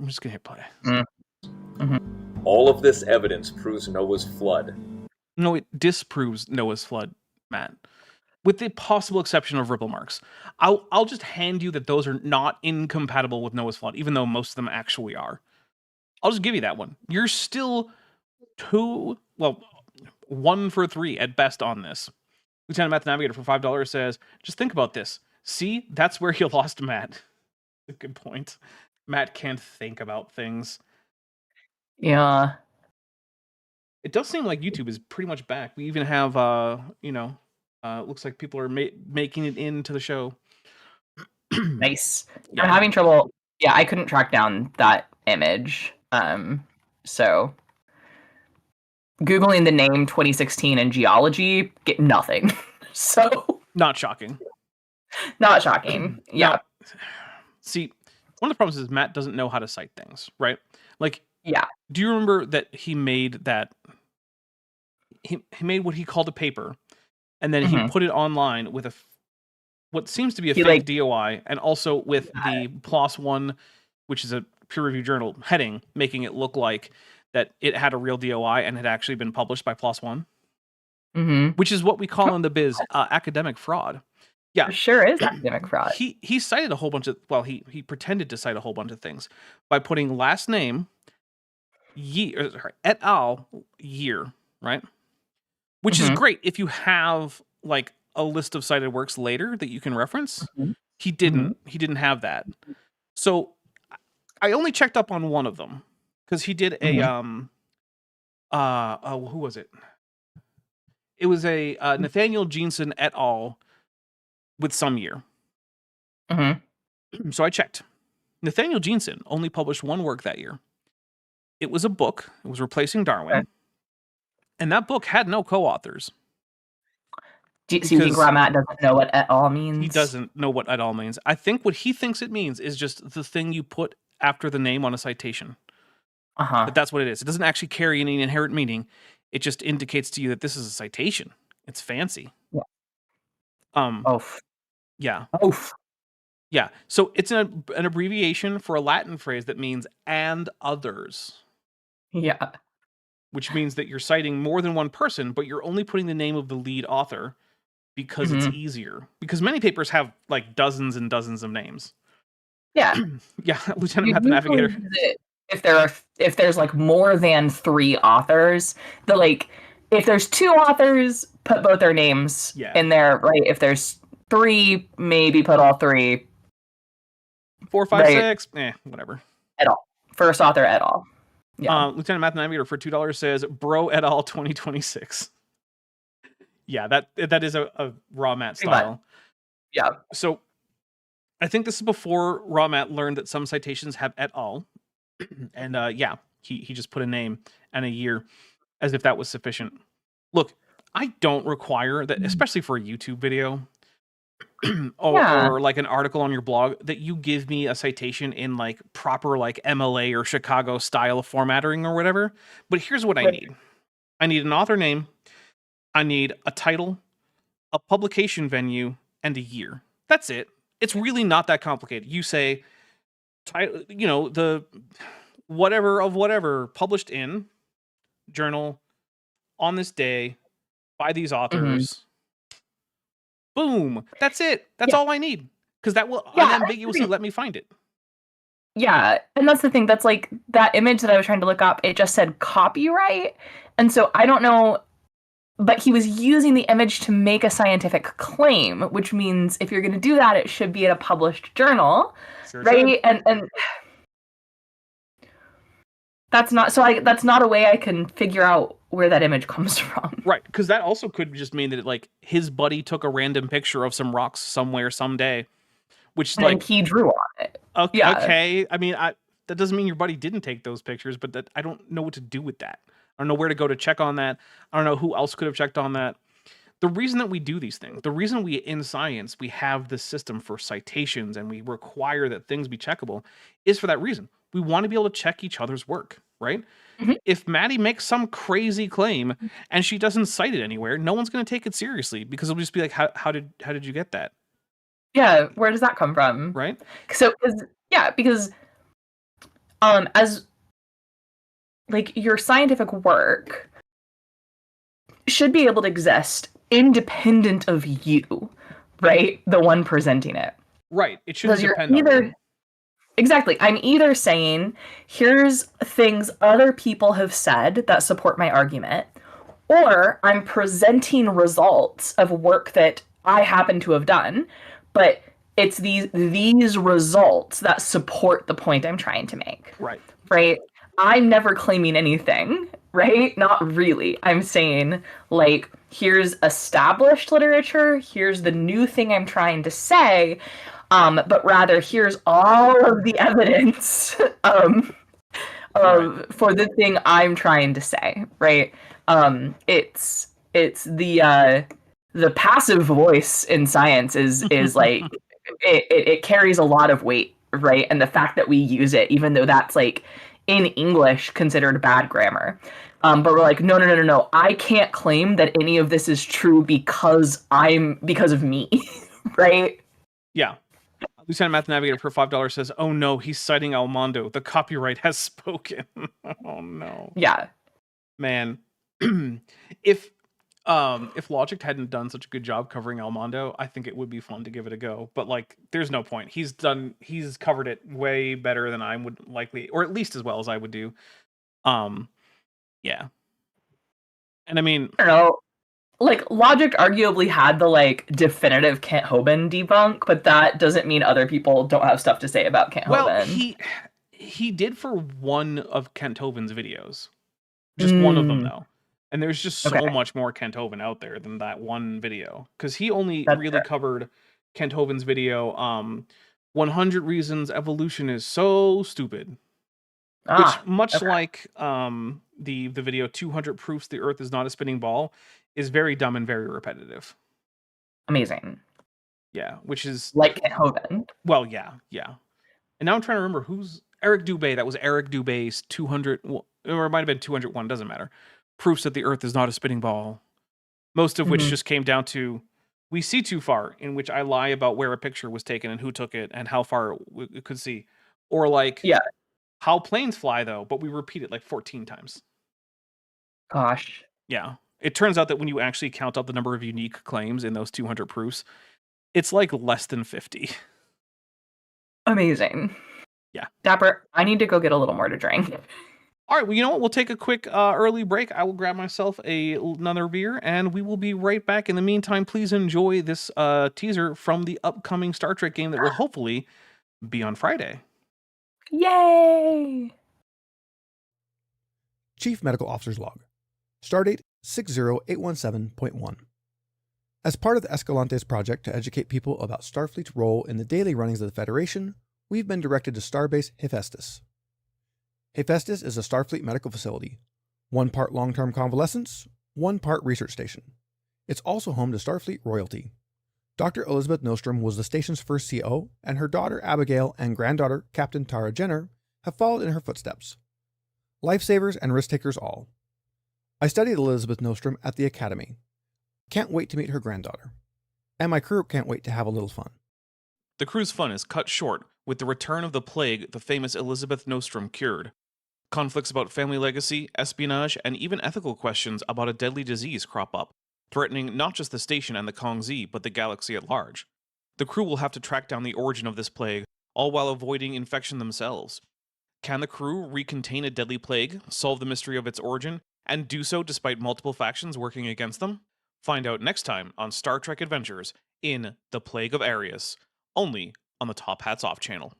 just going to hit play. Mm-hmm. All of this evidence proves Noah's flood. No, it disproves Noah's flood, Matt. With the possible exception of ripple marks. I'll just hand you that those are not incompatible with Noah's flood, even though most of them actually are. I'll just give you that one. You're still 1 for 3 at best on this. Lieutenant Math Navigator for $5 says, just think about this. See, that's where you lost Matt. A good point. Matt can't think about things. Yeah. It does seem like YouTube is pretty much back. We even have, looks like people are making it into the show. Nice. Yeah. I'm having trouble. Yeah, I couldn't track down that image. So Googling the name 2016 in geology, get nothing. So Not shocking. not shocking. Yeah. Now, see, one of the problems is Matt doesn't know how to cite things, right? Like, Yeah. do you remember that he made that? He made what he called a paper, and then he put it online with what seems to be a fake DOI, and also with the PLOS One, which is a peer-reviewed journal heading, making it look like that it had a real DOI and had actually been published by PLOS One, which is what we call in the biz academic fraud. Yeah, It sure is academic fraud. He cited a whole bunch of, he pretended to cite a whole bunch of things by putting last name, et al. Year, right? Which is great if you have like a list of cited works later that you can reference. He didn't. He didn't have that. So I only checked up on one of them because he did a who was it? It was a Nathaniel Jeanson et al. With some year. So I checked. Nathaniel Jeanson only published one work that year. It was a book. It was Replacing Darwin. Okay. And that book had no co-authors. Do you think Matt doesn't know what et al. Means? He doesn't know what et al. Means. I think what he thinks it means is just the thing you put after the name on a citation. But that's what it is. It doesn't actually carry any inherent meaning. It just indicates to you that this is a citation. It's fancy. Yeah. Yeah. Yeah. So it's an abbreviation for a Latin phrase that means "and others." Yeah. Which means that you're citing more than one person, but you're only putting the name of the lead author because it's easier. Because many papers have like dozens and dozens of names. Yeah. Yeah, Lieutenant Math Navigator. If there's like more than 3 authors, if there's 2 authors, put both their names in there, right? If there's 3, maybe put all 3. 4, 5, 6, whatever. Et al. First author et al. Yeah. Lieutenant Math Navigator for $2 says Bro et al. 2026. Yeah, that is a raw Matt style. Yeah. So I think this is before raw Matt learned that some citations have et al. And he just put a name and a year as if that was sufficient. Look, I don't require that, especially for a YouTube video Yeah. or like an article on your blog, that you give me a citation in like proper like MLA or Chicago style formatting or whatever. But here's what I Right. need. I need an author name. I need a title, a publication venue, and a year. That's it. It's really not that complicated. You say, the whatever of whatever published in journal on this day by these authors. Boom. That's it. That's all I need. Because that will unambiguously let me find it. Yeah, and that's the thing. That's like that image that I was trying to look up. It just said copyright, and so I don't know. But he was using the image to make a scientific claim, which means if you're going to do that, it should be in a published journal, right? And that's not that's not a way I can figure out where that image comes from. Right, because that also could just mean that like his buddy took a random picture of some rocks somewhere someday, which and he drew on it. Okay, Yeah. okay. I mean, that doesn't mean your buddy didn't take those pictures, but that I don't know what to do with that. I don't know where to go to check on that. I don't know who else could have checked on that. The reason that we do these things, the reason we in science we have this system for citations and we require that things be checkable, is for that reason. We want to be able to check each other's work, right? If Maddie makes some crazy claim and she doesn't cite it anywhere, no one's going to take it seriously because it'll just be like, how did you get that? Yeah, where does that come from? Right? So, because as like your scientific work should be able to exist independent of you, right? The one presenting it. Right. It shouldn't depend on you. Exactly. I'm either saying, here's things other people have said that support my argument, or I'm presenting results of work that I happen to have done, but it's these results that support the point I'm trying to make. Right. Right? I'm never claiming anything, right? Not really. I'm saying, like, here's established literature, here's the new thing I'm trying to say, but rather here's all of the evidence for the thing I'm trying to say, right? It's the passive voice in science is like it carries a lot of weight, right? And the fact that we use it, even though that's like in English considered bad grammar. But we're like, no. I can't claim that any of this is true because of me, right? Yeah. Lieutenant Math Navigator for $5 says, "Oh no, he's citing Almondo. The copyright has spoken." Oh no. Yeah. Man, if Logic hadn't done such a good job covering Almondo, I think it would be fun to give it a go. But like, there's no point. He's covered it way better than I would likely, or at least as well as I would do. Yeah. And I mean, I don't know. Like, Logic arguably had the like definitive Kent Hoban debunk, but that doesn't mean other people don't have stuff to say about Kent Hoban. He did for one of Kent Hoban's videos, just one of them though. And there's just so much more Kent Hoban out there than that one video, because he only covered Kent Hoban's video, 100 Reasons Evolution is So Stupid, which much like the video 200 Proofs the Earth is Not a Spinning Ball is very dumb and very repetitive. Amazing. Yeah, which is like Kent Hoban. Well, yeah. And now I'm trying to remember who's Eric Dubé. That was Eric Dubé's 200, or it might have been 201. Doesn't matter. Proofs that the Earth is not a spinning ball. Most of which just came down to, we see too far, in which I lie about where a picture was taken and who took it and how far it could see, or like how planes fly though, but we repeat it like 14 times. Gosh. Yeah. It turns out that when you actually count out the number of unique claims in those 200 proofs, it's like less than 50. Amazing. Yeah. Dapper, I need to go get a little more to drink. All right, well, you know what? We'll take a quick early break. I will grab myself another beer, and we will be right back. In the meantime, please enjoy this teaser from the upcoming Star Trek game that will hopefully be on Friday. Yay! Chief Medical Officer's Log. Stardate 60817.1. As part of the Escalante's project to educate people about Starfleet's role in the daily runnings of the Federation, we've been directed to Starbase Hephaestus. Hephaestus is a Starfleet medical facility, 1 part long-term convalescence, 1 part research station. It's also home to Starfleet royalty. Dr. Elizabeth Nostrom was the station's first CO, and her daughter Abigail and granddaughter Captain Tara Jenner have followed in her footsteps. Lifesavers and risk-takers all. I studied Elizabeth Nostrom at the Academy. Can't wait to meet her granddaughter. And my crew can't wait to have a little fun. The crew's fun is cut short with the return of the plague the famous Elizabeth Nostrom cured. Conflicts about family legacy, espionage, and even ethical questions about a deadly disease crop up, threatening not just the station and the Kong Z, but the galaxy at large. The crew will have to track down the origin of this plague, all while avoiding infection themselves. Can the crew recontain a deadly plague, solve the mystery of its origin, and do so despite multiple factions working against them? Find out next time on Star Trek Adventures in The Plague of Arius, only on the Top Hats Off channel.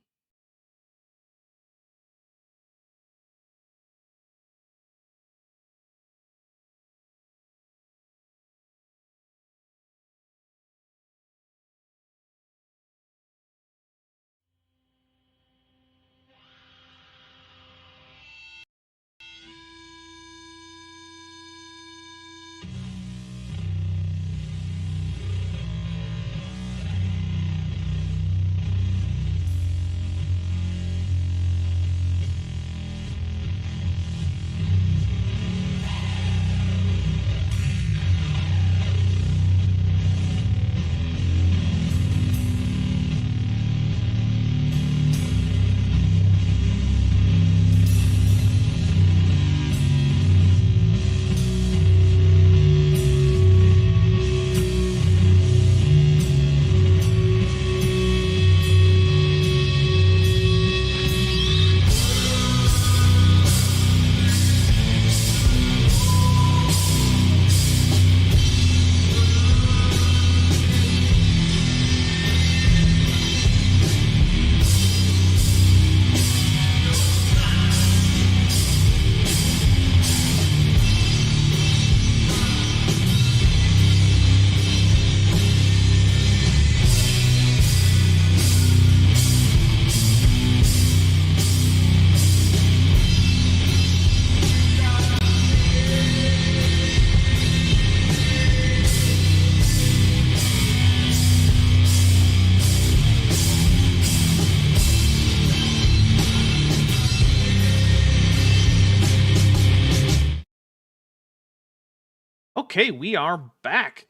Okay, we are back.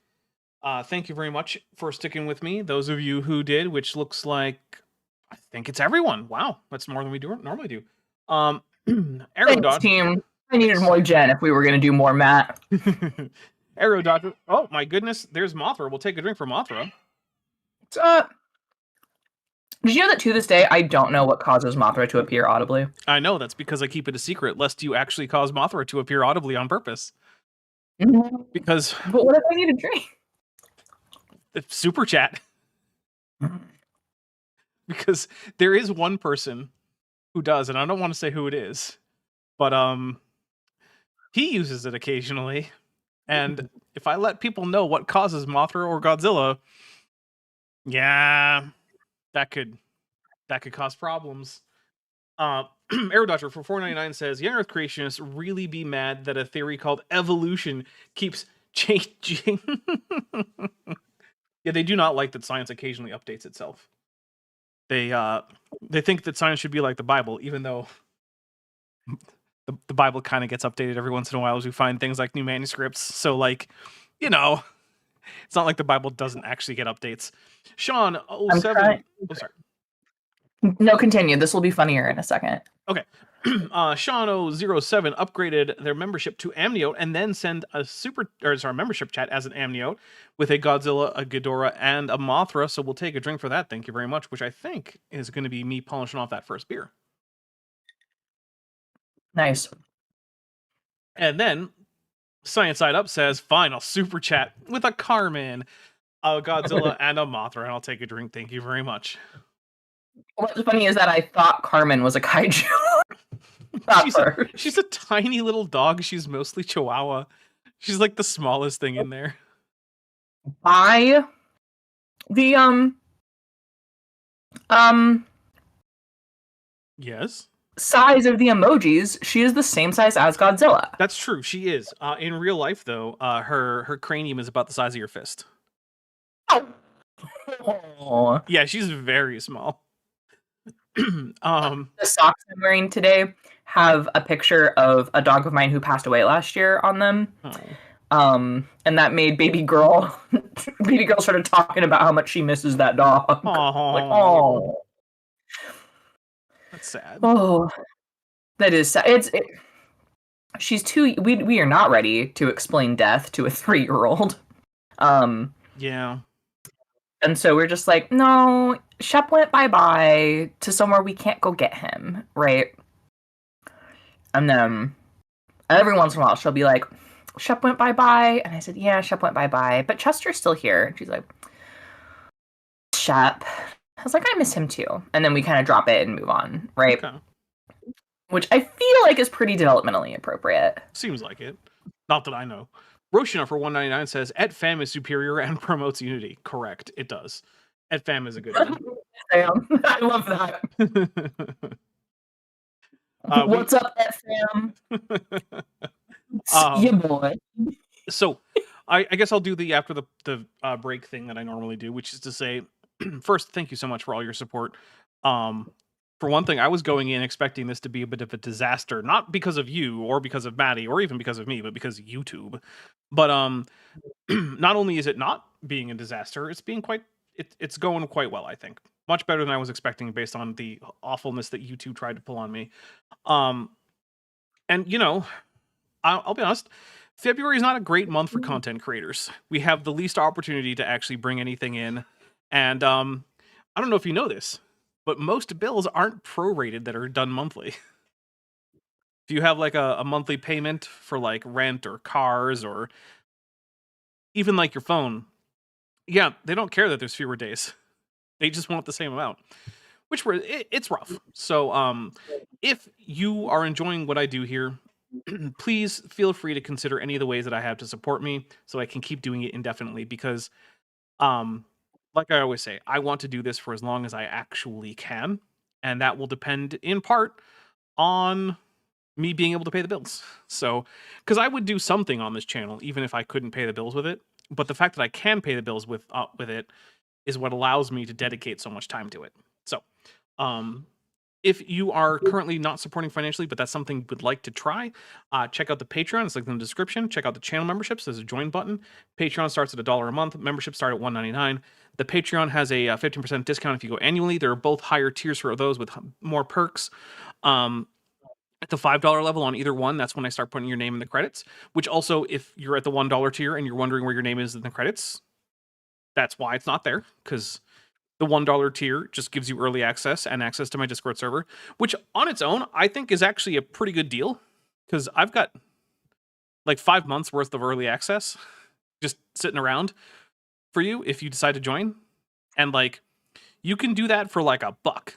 Thank you very much for sticking with me. Those of you who did, which looks like, I think it's everyone. Wow, that's more than we normally do. Arrow Thanks, Dodge. team. I needed more Jen if we were going to do more Matt. Arrow Dodge. Oh my goodness, there's Mothra. We'll take a drink for Mothra. Did you know that to this day, I don't know what causes Mothra to appear audibly? I know, that's because I keep it a secret, lest you actually cause Mothra to appear audibly on purpose. Because... But what if I need a drink? Super chat. Because there is one person who does, and I don't want to say who it is, but he uses it occasionally. And if I let people know what causes Mothra or Godzilla, yeah, that could cause problems. Arrow Dodger for $4.99 says, young Earth creationists really be mad that a theory called evolution keeps changing. Yeah, they do not like that science occasionally updates itself. They think that science should be like the Bible, even though the Bible kind of gets updated every once in a while as we find things like new manuscripts. So, like, you know, it's not like the Bible doesn't actually get updates. Sean 07. Oh, sorry. No, continue. This will be funnier in a second. Okay. Sean 07 upgraded their membership to Amniote and then send a membership chat as an Amniote with a Godzilla, a Ghidorah, and a Mothra. So we'll take a drink for that. Thank you very much, which I think is going to be me polishing off that first beer. Nice. And then Science Side Up says, fine, I'll super chat with a Carmen, a Godzilla, and a Mothra, and I'll take a drink. Thank you very much. What's funny is that I thought Carmen was a kaiju. She's a tiny little dog. She's mostly Chihuahua. She's like the smallest thing in there. By the Yes. size of the emojis, she is the same size as Godzilla. That's true. She is. In real life, though, her cranium is about the size of your fist. Oh. Yeah, she's very small. The socks I'm wearing today have a picture of a dog of mine who passed away last year on them. Oh. And that made baby girl started talking about how much she misses that dog. Aww. Like, oh, That's sad. oh, that is sad. She's too. We are not ready to explain death to a 3-year-old. Yeah. And so we're just like, no, Shep went bye-bye to somewhere we can't go get him, right? And then every once in a while she'll be like, Shep went bye-bye. And I said, yeah, Shep went bye-bye. But Chester's still here. And she's like, Shep. I was like, I miss him too. And then we kind of drop it and move on, right? Okay. Which I feel like is pretty developmentally appropriate. Seems like it. Not that I know. Roshina for $1.99 says, "@fam is superior and promotes unity." Correct, it does. @fam is a good one. I love that. What's up, @fam? Yeah, boy. So, I guess I'll do the after the break thing that I normally do, which is to say, first, thank you so much for all your support. For one thing, I was going in expecting this to be a bit of a disaster, not because of you or because of Maddie or even because of me, but because of YouTube. But not only is it not being a disaster, it's being it's going quite well, I think. Much better than I was expecting based on the awfulness that YouTube tried to pull on me. And you know, I'll be honest, February is not a great month for content creators. We have the least opportunity to actually bring anything in. And I don't know if you know this, but most bills aren't prorated that are done monthly. If you have like a monthly payment for like rent or cars or even like your phone, yeah, they don't care that there's fewer days. They just want the same amount, which it's rough. So if you are enjoying what I do here, please feel free to consider any of the ways that I have to support me so I can keep doing it indefinitely because like I always say, I want to do this for as long as I actually can, and that will depend in part on me being able to pay the bills. So, because I would do something on this channel even if I couldn't pay the bills with it, but the fact that I can pay the bills with it is what allows me to dedicate so much time to it. So, if you are currently not supporting financially, but that's something you would like to try, check out the Patreon. It's linked in the description. Check out the channel memberships. There's a join button. Patreon starts at $1 a month. Memberships start at $1.99. The Patreon has a 15% discount if you go annually. There are both higher tiers for those with more perks. At the $5 level on either one, that's when I start putting your name in the credits, which also, if you're at the $1 tier and you're wondering where your name is in the credits, that's why it's not there, because the $1 tier just gives you early access and access to my Discord server, which on its own, I think is actually a pretty good deal, because I've got like 5 months worth of early access just sitting around for you if you decide to join. And like, you can do that for like $1.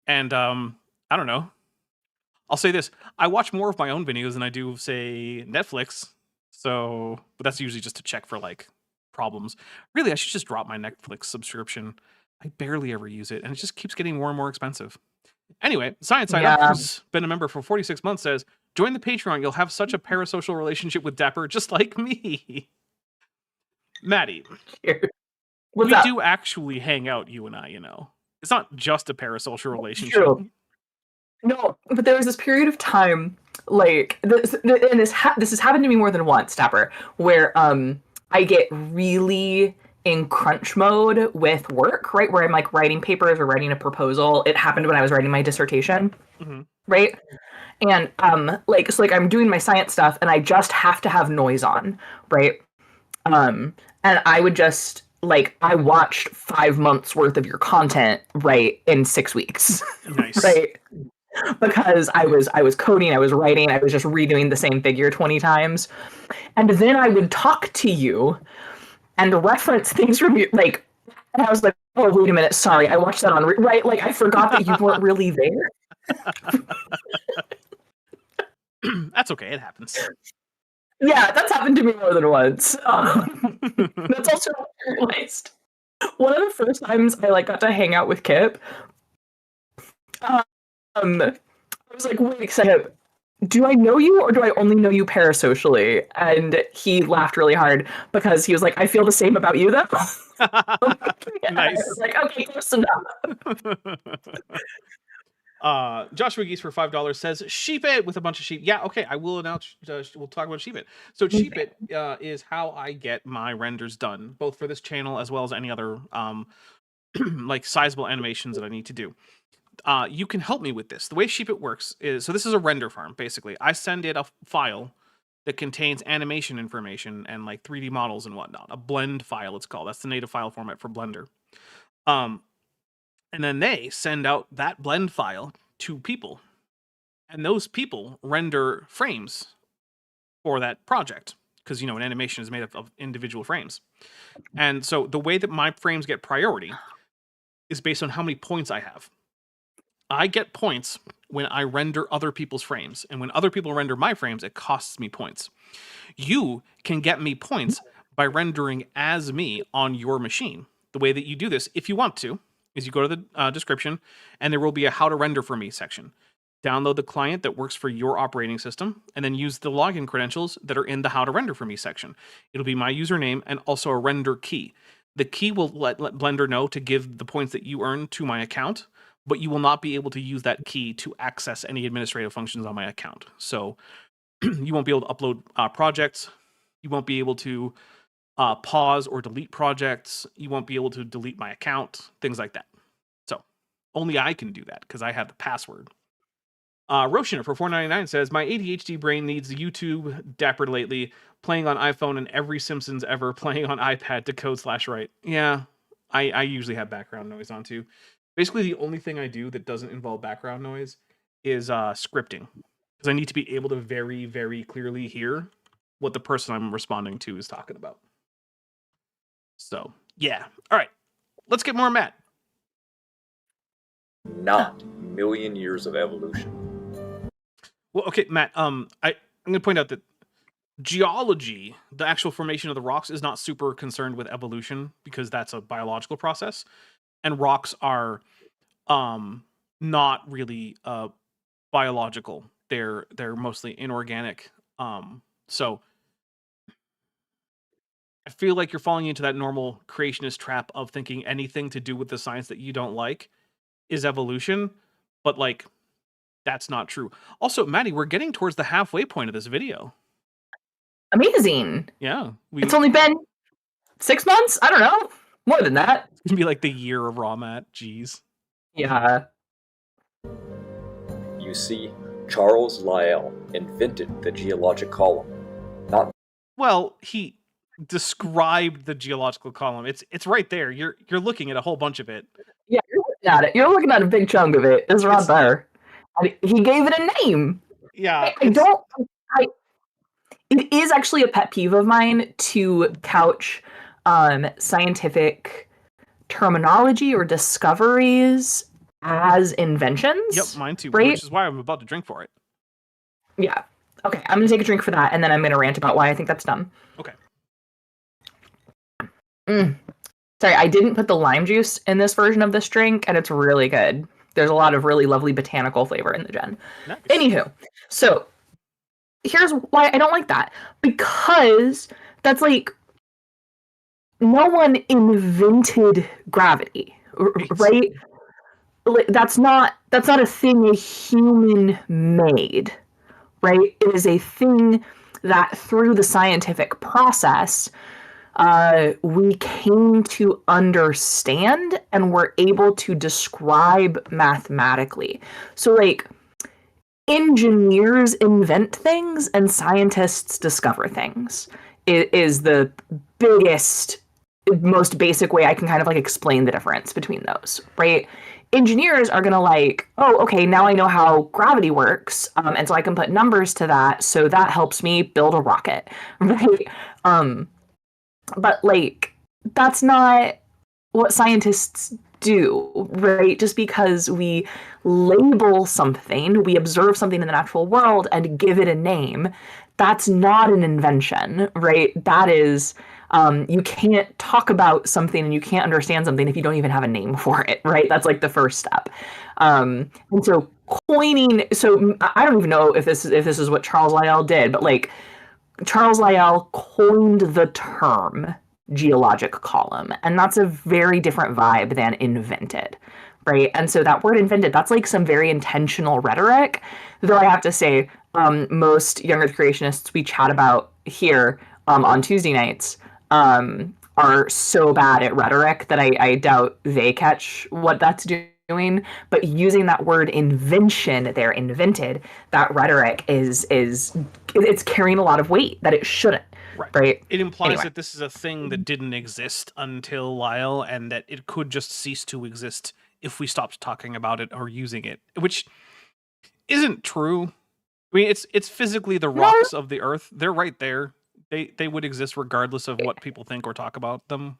And I don't know. I'll say this, I watch more of my own videos than I do, say, Netflix. So, but that's usually just to check for like problems. Really, I should just drop my Netflix subscription. I barely ever use it, and it just keeps getting more and more expensive. Anyway, Science Side Up, who's been a member for 46 months, says, "Join the Patreon. You'll have such a parasocial relationship with Dapper, just like me." Maddie, we do actually hang out, you and I, you know. It's not just a parasocial relationship. True. No, but there was this period of time, like, this has happened to me more than once, Dapper, where I get really in crunch mode with work, right? Where I'm like writing papers or writing a proposal. It happened when I was writing my dissertation, right? And like I'm doing my science stuff, and I just have to have noise on, right? And I would just like, I watched 5 months worth of your content, right, in 6 weeks, Nice. right? Because I was coding, I was writing, I was just redoing the same figure 20 times. And then I would talk to you and reference things from you, like, and I was like, oh, wait a minute, sorry, I watched that on, right? Like, I forgot that you weren't really there. That's okay, it happens. Yeah, that's happened to me more than once. That's also what I realized. One of the first times I, like, got to hang out with Kip, was like, wait a second. Do I know you or do I only know you parasocially? And he laughed really hard because he was like, I feel the same about you though. Nice. I was like, okay, close enough. Joshua Geese for $5 says sheep it with a bunch of sheep. Yeah, okay, I will announce. We'll talk about sheep it. So sheep it is how I get my renders done, both for this channel as well as any other like sizable animations that I need to do. You can help me with this. The way sheep it works is, so this is a render farm basically. I send it a file that contains animation information and like 3D models and whatnot. A blend file, it's called. That's the native file format for Blender. And then they send out that blend file to people. And those people render frames for that project. Because, you know, an animation is made up of individual frames. And so the way that my frames get priority is based on how many points I have. I get points when I render other people's frames. And when other people render my frames, it costs me points. You can get me points by rendering as me on your machine. The way that you do this, if you want to, is you go to the description, and there will be a how to render for me section. Download the client that works for your operating system, and then use the login credentials that are in the how to render for me section. It'll be my username and also a render key. The key will let Blender know to give the points that you earn to my account, but you will not be able to use that key to access any administrative functions on my account. So you won't be able to upload projects. You won't be able to pause or delete projects. You won't be able to delete my account, things like that. So only I can do that because I have the password. Roshan for $4.99 says, my ADHD brain needs YouTube Dapper lately, playing on iPhone and every Simpsons ever playing on iPad to code/write. Yeah, I usually have background noise on too. Basically, the only thing I do that doesn't involve background noise is scripting. Because I need to be able to very, very clearly hear what the person I'm responding to is talking about. So, yeah. All right. Let's get more Matt. Not million years of evolution. Well, okay, Matt, I'm going to point out that geology, the actual formation of the rocks, is not super concerned with evolution because that's a biological process. And rocks are not really biological. They're mostly inorganic. So I feel like you're falling into that normal creationist trap of thinking anything to do with the science that you don't like is evolution, but like that's not true. Also, Maddie, we're getting towards the halfway point of this video. Amazing. Yeah. It's only been 6 months? I don't know. More than that. It's gonna be like the year of raw Matt. Jeez. Yeah. You see, Charles Lyell invented the geologic column. Well, he described the geological column. It's right there. You're looking at a whole bunch of it. Yeah, you're looking at it. You're looking at a big chunk of it. It's right there. He gave it a name. Yeah. It is actually a pet peeve of mine to couch scientific terminology or discoveries as inventions. Yep, mine too. Right? Which is why I'm about to drink for it. Yeah. Okay, I'm gonna take a drink for that, and then I'm gonna rant about why I think that's dumb. Okay. Sorry, I didn't put the lime juice in this version of this drink, and it's really good. There's a lot of really lovely botanical flavor in the gen. Nice. Anywho, so here's why I don't like that. Because that's like no one invented gravity, right? That's not a thing a human made, right? It is a thing that through the scientific process we came to understand and were able to describe mathematically. So like engineers invent things and scientists discover things. It is the biggest, most basic way I can kind of like explain the difference between those, right? Engineers are gonna like, oh, okay, now I know how gravity works, and so I can put numbers to that, so that helps me build a rocket, right? But like, that's not what scientists do, right? Just because we label something, we observe something in the natural world and give it a name, that's not an invention, right? That is, you can't talk about something and you can't understand something if you don't even have a name for it, right? That's like the first step. And so coining. So I don't even know if this is what Charles Lyell did, but like Charles Lyell coined the term geologic column, and that's a very different vibe than invented, right? And so that word invented, that's like some very intentional rhetoric. Though I have to say, most young earth creationists we chat about here on Tuesday nights are so bad at rhetoric that I doubt they catch what that's doing. But using that word invention, they're invented, that rhetoric is it's carrying a lot of weight that it shouldn't. Right. It implies Anyway. that this is a thing that didn't exist until Lyle, and that it could just cease to exist if we stopped talking about it or using it, which isn't true. I mean, it's physically the rocks of the earth. They're right there. They would exist regardless of what people think or talk about them.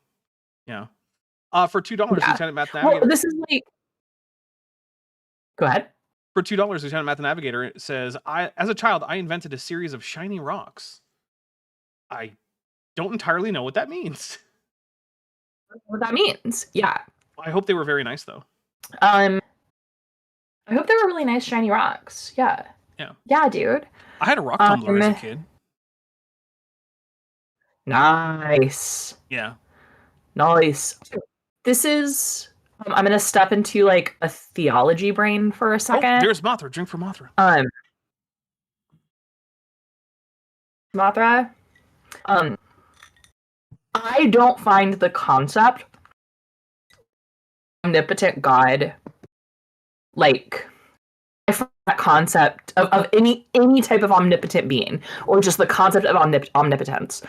Yeah. For $2, Lieutenant Math Navigator. Well, this is like. Go ahead. For $2, Lieutenant Math Navigator says, as a child, I invented a series of shiny rocks. I don't entirely know what that means. What that means, yeah. I hope they were very nice, though. I hope they were really nice shiny rocks. Yeah. Yeah, dude. I had a rock tumbler as a kid. Nice. Yeah. Nice. This is. I'm gonna step into like a theology brain for a second. Oh, there's Mothra. Drink for Mothra. Mothra. I don't find the concept of omnipotent God like I find that concept of any type of omnipotent being, or just the concept of omnipotence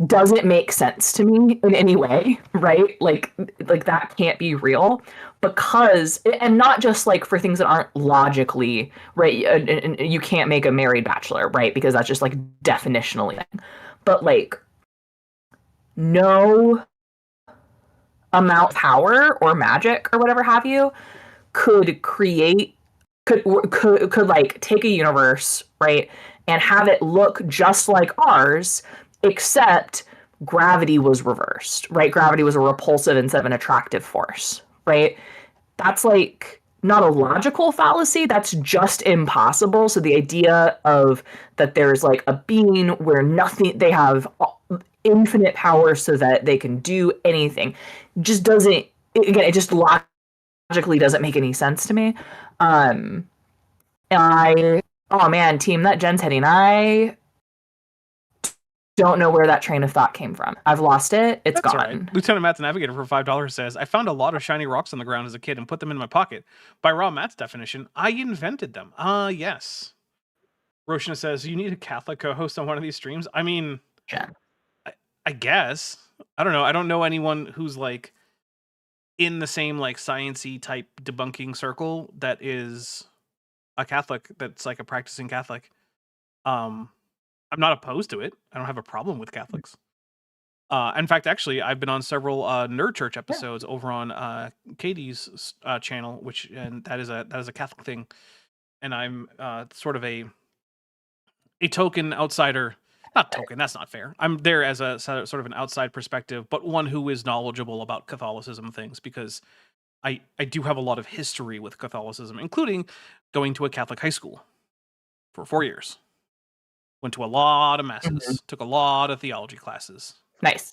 doesn't make sense to me in any way, right? Like that can't be real, because, and not just like for things that aren't logically right, and you can't make a married bachelor, right? Because that's just like definitionally, but like no amount of power or magic or whatever have you could like take a universe, right, and have it look just like ours, except gravity was reversed, right? Gravity was a repulsive instead of an attractive force, right? That's like not a logical fallacy, that's just impossible. So the idea of that there's like a being where they have infinite power so that they can do anything just doesn't, again, it just logically doesn't make any sense to me. Oh man, team, that Jen's heading, I don't know where that train of thought came from. I've lost it. It's That's gone. Right. Lieutenant Matt's Navigator for $5 says, I found a lot of shiny rocks on the ground as a kid and put them in my pocket. By raw Matt's definition, I invented them. Yes. Roshna says, you need a Catholic co-host on one of these streams? I mean, Yeah. I guess. I don't know. I don't know anyone who's like in the same like science-y type debunking circle that is a Catholic, that's like a practicing Catholic. I'm not opposed to it. I don't have a problem with Catholics. In fact, actually, I've been on several Nerd Church episodes over on Katie's channel, and that is a Catholic thing, and I'm sort of a token outsider. Not token. That's not fair. I'm there as a sort of an outside perspective, but one who is knowledgeable about Catholicism things, because I do have a lot of history with Catholicism, including going to a Catholic high school for 4 years. Went to a lot of masses, took a lot of theology classes. Nice.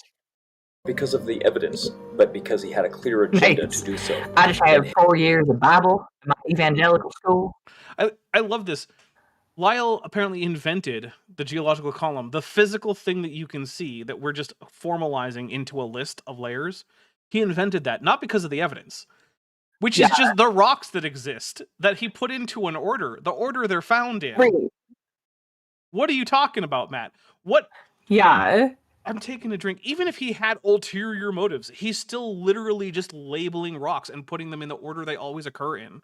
Because of the evidence, but because he had a clear agenda to do so. I just had 4 years of Bible in my evangelical school. I love this. Lyell apparently invented the geological column, the physical thing that you can see that we're just formalizing into a list of layers. He invented that, not because of the evidence, which is just the rocks that exist, that he put into an order, the order they're found in. Right. What are you talking about, Matt? What? Yeah. I'm taking a drink. Even if he had ulterior motives, he's still literally just labeling rocks and putting them in the order they always occur in.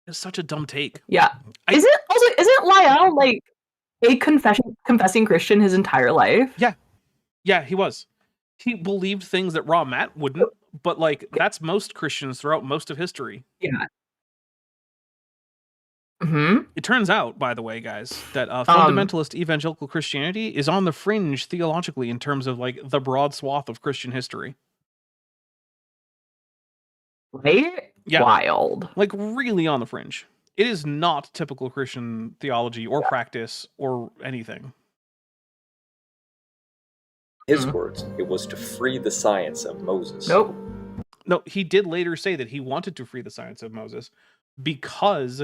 It's such a dumb take. Yeah. Isn't Lyell like a confessing Christian his entire life? Yeah, he was. He believed things that raw Matt wouldn't, but like that's most Christians throughout most of history. Yeah. Mm-hmm. It turns out, by the way, guys, that fundamentalist evangelical Christianity is on the fringe theologically in terms of like the broad swath of Christian history. Right? Yeah. wild. Like really on the fringe. It is not typical Christian theology or practice or anything. His words, it was to free the science of Moses. Nope. No, he did later say that he wanted to free the science of Moses because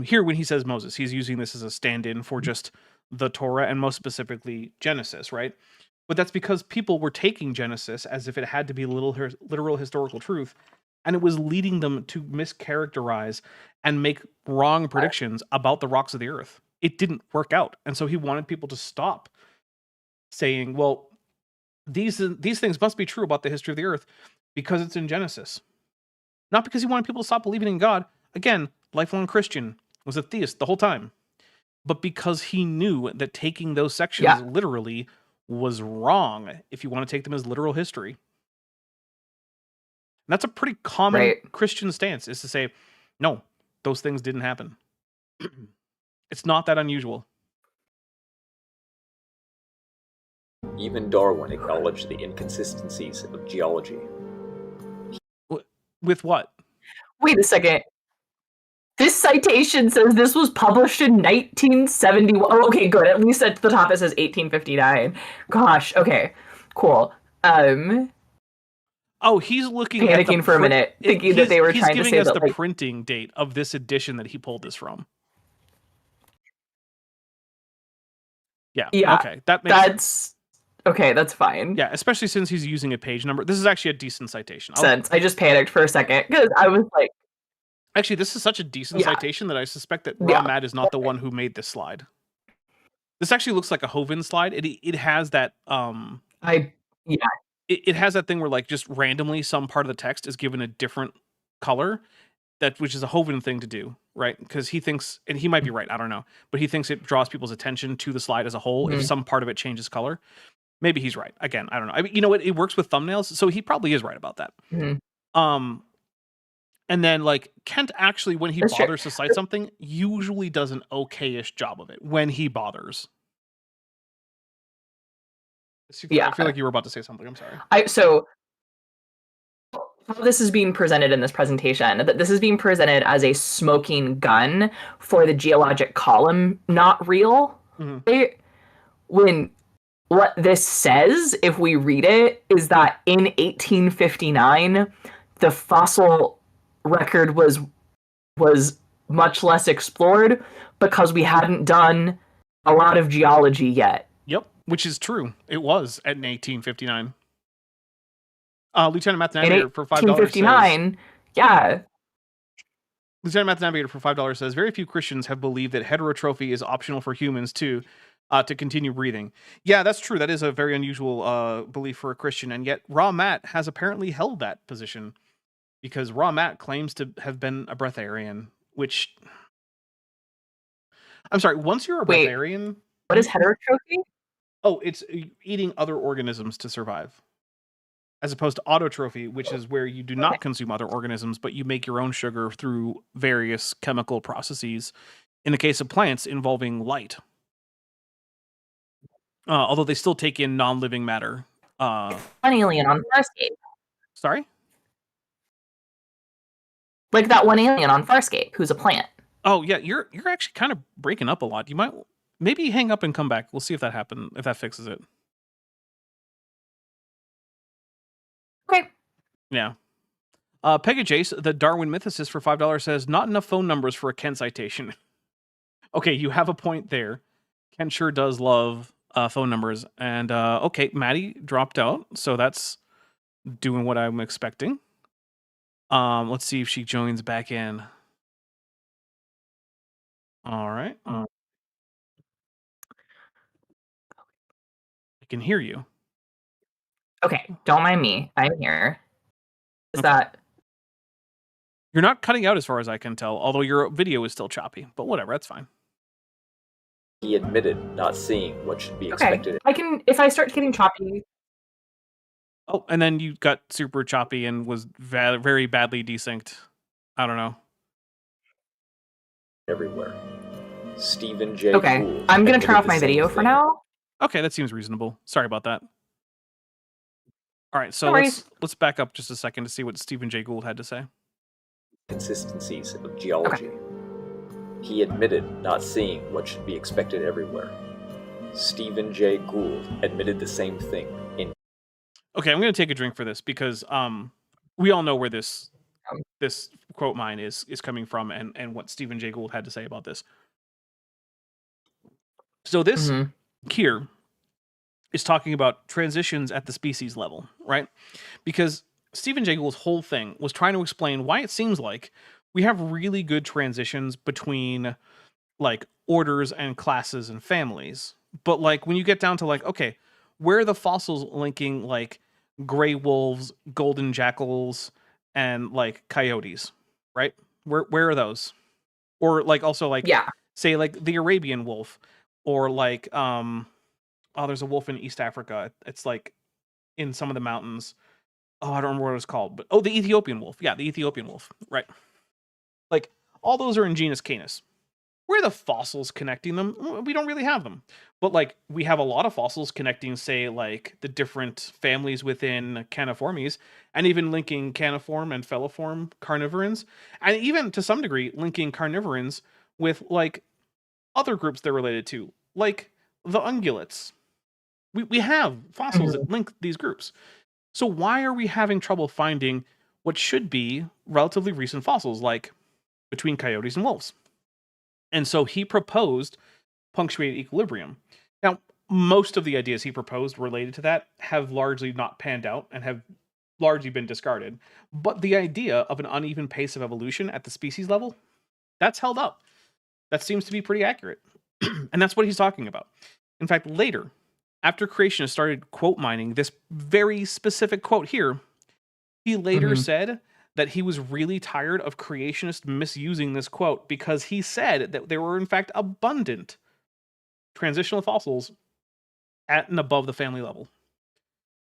here when he says Moses, he's using this as a stand-in for just the Torah and most specifically Genesis, right? But that's because people were taking Genesis as if it had to be literal historical truth, and it was leading them to mischaracterize and make wrong predictions about the rocks of the earth. It didn't work out, and so he wanted people to stop saying, well, these things must be true about the history of the earth because it's in Genesis. Not because he wanted people to stop believing in God. Again, lifelong Christian, was a theist the whole time. But because he knew that taking those sections literally was wrong if you want to take them as literal history. And that's a pretty common Christian stance, is to say, no, those things didn't happen. It's not that unusual. Even Darwin acknowledged the inconsistencies of geology. With what? Wait a second. This citation says this was published in 1971. Oh, okay, good. At least at the top it says 1859. Gosh, okay, cool. Oh, he's looking panicking for a minute, thinking that they were trying to say that. He's giving us the printing date of this edition that he pulled this from. Yeah. Okay, that's okay. That's fine. Yeah, especially since he's using a page number. This is actually a decent citation. I just panicked for a second because I was like, actually, this is such a decent citation that I suspect that Matt is not the one who made this slide. This actually looks like a Hovind slide. It has that It has that thing where like just randomly some part of the text is given a different color, which is a Hovind thing to do, right? Because he thinks, and he might be right, I don't know, but he thinks it draws people's attention to the slide as a whole if some part of it changes color. Maybe he's right. Again, I don't know. I mean, you know what? It works with thumbnails, so he probably is right about that. And then like Kent actually, when he bothers to cite something, usually does an okay-ish job of it when he bothers. I feel like you were about to say something. I'm sorry. So how this is being presented in this presentation, that this is being presented as a smoking gun for the geologic column, not real. When what this says, if we read it, is that in 1859, the fossil record was much less explored because we hadn't done a lot of geology yet. Yep, which is true. It was in 1859. Lieutenant Math Navigator for $5 1859, yeah. Lieutenant Math Navigator for $5 says, very few Christians have believed that heterotrophy is optional for humans too, to continue breathing. Yeah, that's true. That is a very unusual belief for a Christian, and yet Raw Matt has apparently held that position because Raw Matt claims to have been a breatharian, which... I'm sorry, once you're a breatharian... What is heterotrophy? Oh, it's eating other organisms to survive. As opposed to autotrophy, which is where you do not consume other organisms, but you make your own sugar through various chemical processes. In the case of plants, involving light. Although they still take in non-living matter. One alien on Farscape. Sorry? Like that one alien on Farscape, who's a plant. Oh yeah, you're actually kind of breaking up a lot. You might maybe hang up and come back. We'll see if that happens, if that fixes it. Okay. Yeah. Pega Jace, the Darwin mythicist for $5 says, not enough phone numbers for a Kent citation. Okay, you have a point there. Kent sure does love phone numbers. And okay, Maddie dropped out, so that's doing what I'm expecting. Let's see if she joins back in. All right. I can hear you. Okay, don't mind me. I'm here. Is that... You're not cutting out as far as I can tell, although your video is still choppy. But whatever, that's fine. He admitted not seeing what should be expected. I can, if I start getting choppy... Oh, and then you got super choppy and was very badly desynced. I don't know. Everywhere. Stephen J. Okay, Gould I'm going to turn off my video for now. Okay, that seems reasonable. Sorry about that. All right, so No worries. let's back up just a second to see what Stephen J. Gould had to say. consistencies of geology. He admitted not seeing what should be expected everywhere. Stephen Jay Gould admitted the same thing in. Okay, I'm going to take a drink for this because we all know where this quote mine is coming from and what Stephen Jay Gould had to say about this. So this here is talking about transitions at the species level, right? Because Stephen Jay Gould's whole thing was trying to explain why it seems like we have really good transitions between like orders and classes and families. But like when you get down to like, okay, where are the fossils linking like gray wolves, golden jackals, and like coyotes, right? Where are those? Or like also like say like the Arabian wolf, or like there's a wolf in East Africa. It's like in some of the mountains. Oh, I don't remember what it was called, but the Ethiopian wolf. Yeah, the Ethiopian wolf, right? Like all those are in genus Canis. Where are the fossils connecting them? We don't really have them. But like we have a lot of fossils connecting, say, like the different families within Caniformes, and even linking caniform and feliform carnivorans, and even to some degree linking carnivorans with like other groups they're related to, like the ungulates. We have fossils that link these groups. So why are we having trouble finding what should be relatively recent fossils, like between coyotes and wolves? And so he proposed punctuated equilibrium. Now, most of the ideas he proposed related to that have largely not panned out and have largely been discarded. But the idea of an uneven pace of evolution at the species level, that's held up. That seems to be pretty accurate. And that's what he's talking about. In fact, later, after creationists started quote mining this very specific quote here, he later said that he was really tired of creationists misusing this quote because he said that there were in fact abundant transitional fossils at and above the family level.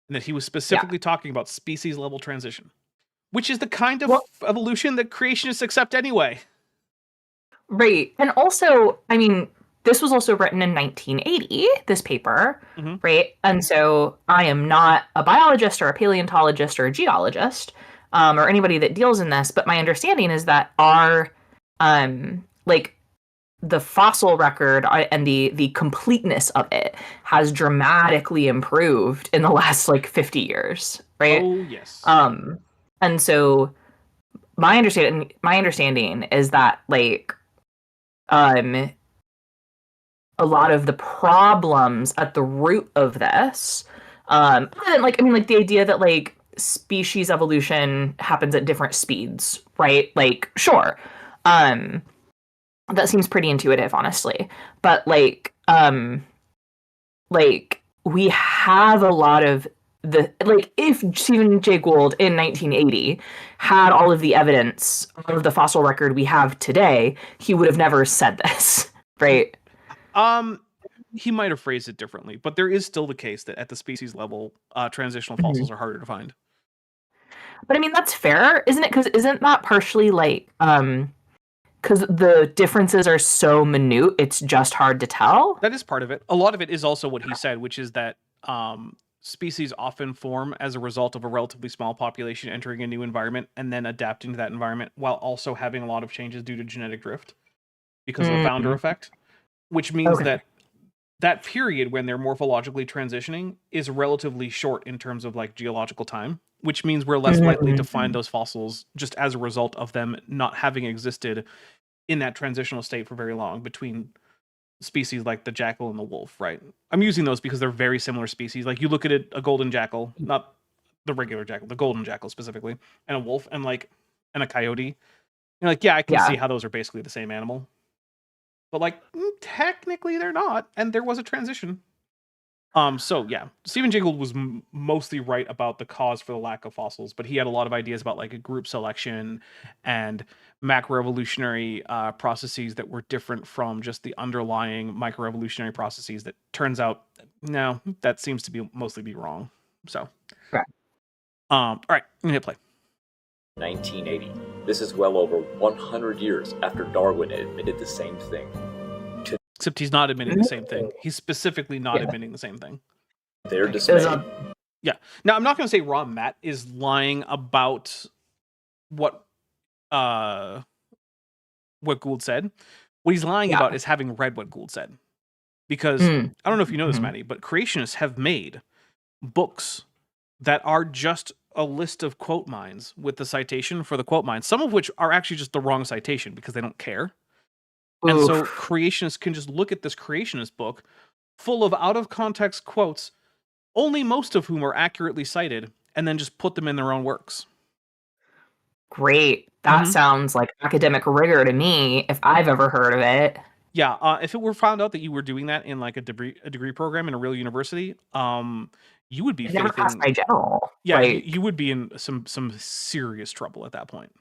And that he was specifically talking about species level transition, which is the kind of evolution that creationists accept anyway. Right. And also, I mean, this was also written in 1980, this paper, right? And so I am not a biologist or a paleontologist or a geologist, or anybody that deals in this, but my understanding is that our, like, the fossil record and the completeness of it has dramatically improved in the last, like, 50 years, right? Oh, yes. And so my understanding is that, like, a lot of the problems at the root of this, the idea that like species evolution happens at different speeds, right? Like, sure, that seems pretty intuitive, honestly. But like we have a lot of if Stephen Jay Gould in 1980 had all of the evidence of the fossil record we have today, he would have never said this, right? He might have phrased it differently, but there is still the case that at the species level, transitional fossils are harder to find. But I mean, that's fair, isn't it? Because isn't that partially like, because the differences are so minute, it's just hard to tell? That is part of it. A lot of it is also what he said, which is that species often form as a result of a relatively small population entering a new environment and then adapting to that environment while also having a lot of changes due to genetic drift because of the founder effect. Which means that period when they're morphologically transitioning is relatively short in terms of like geological time, which means we're less likely to find those fossils just as a result of them not having existed in that transitional state for very long between species like the jackal and the wolf, right? I'm using those because they're very similar species. Like you look at it, a golden jackal, not the regular jackal, the golden jackal specifically, and a wolf and a coyote. You're like, I can see how those are basically the same animal. But like technically they're not, and there was a transition. So yeah, Stephen Jay Gould was mostly right about the cause for the lack of fossils, but he had a lot of ideas about like a group selection and macroevolutionary processes that were different from just the underlying microevolutionary processes. That turns out, no, that seems to be mostly be wrong. So, all right, I'm gonna hit play. 1980. This is well over 100 years after Darwin admitted the same thing. Except he's not admitting the same thing. He's specifically not admitting the same thing. Their dismay. Yeah. Now, I'm not going to say Matt is lying about what what Gould said. What he's lying about is having read what Gould said. Because I don't know if you know this, Maddie, but creationists have made books that are just a list of quote mines with the citation for the quote mines, some of which are actually just the wrong citation because they don't care. And so creationists can just look at this creationist book full of out-of-context quotes, only most of whom are accurately cited, and then just put them in their own works. Great. That sounds like academic rigor to me, if I've ever heard of it. Yeah, if it were found out that you were doing that in like a degree program in a real university, you would be never passed my general. Yeah, you would be in some serious trouble at that point.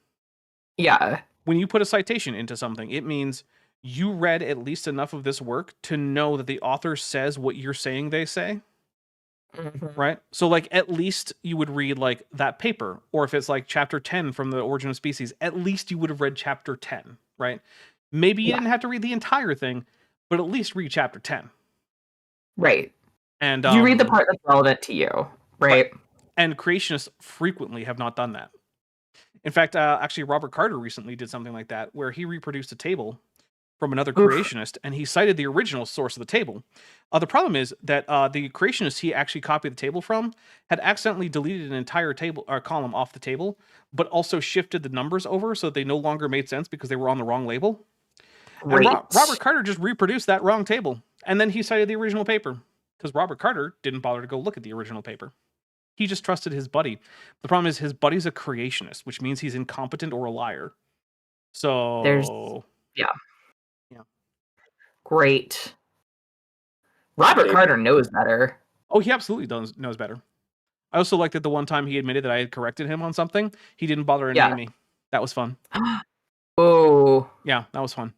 Yeah. When you put a citation into something, it means you read at least enough of this work to know that the author says what you're saying they say. Right? So like at least you would read like that paper, or if it's like chapter 10 from The Origin of Species, at least you would have read chapter 10, right? Maybe you didn't have to read the entire thing, but at least read chapter 10. Right. And you read the part that's relevant to you, right? And creationists frequently have not done that. In fact, actually Robert Carter recently did something like that, where he reproduced a table from another creationist, and he cited the original source of the table. The problem is that the creationist he actually copied the table from had accidentally deleted an entire table or column off the table, but also shifted the numbers over so that they no longer made sense because they were on the wrong label. Right. And Robert Carter just reproduced that wrong table, and then he cited the original paper because Robert Carter didn't bother to go look at the original paper. He just trusted his buddy. The problem is his buddy's a creationist, which means he's incompetent or a liar. So Yeah. Great. Robert Carter knows better. Oh, he absolutely knows better. I also liked that the one time he admitted that I had corrected him on something, he didn't bother to name me. That was fun. Oh. Yeah, that was fun.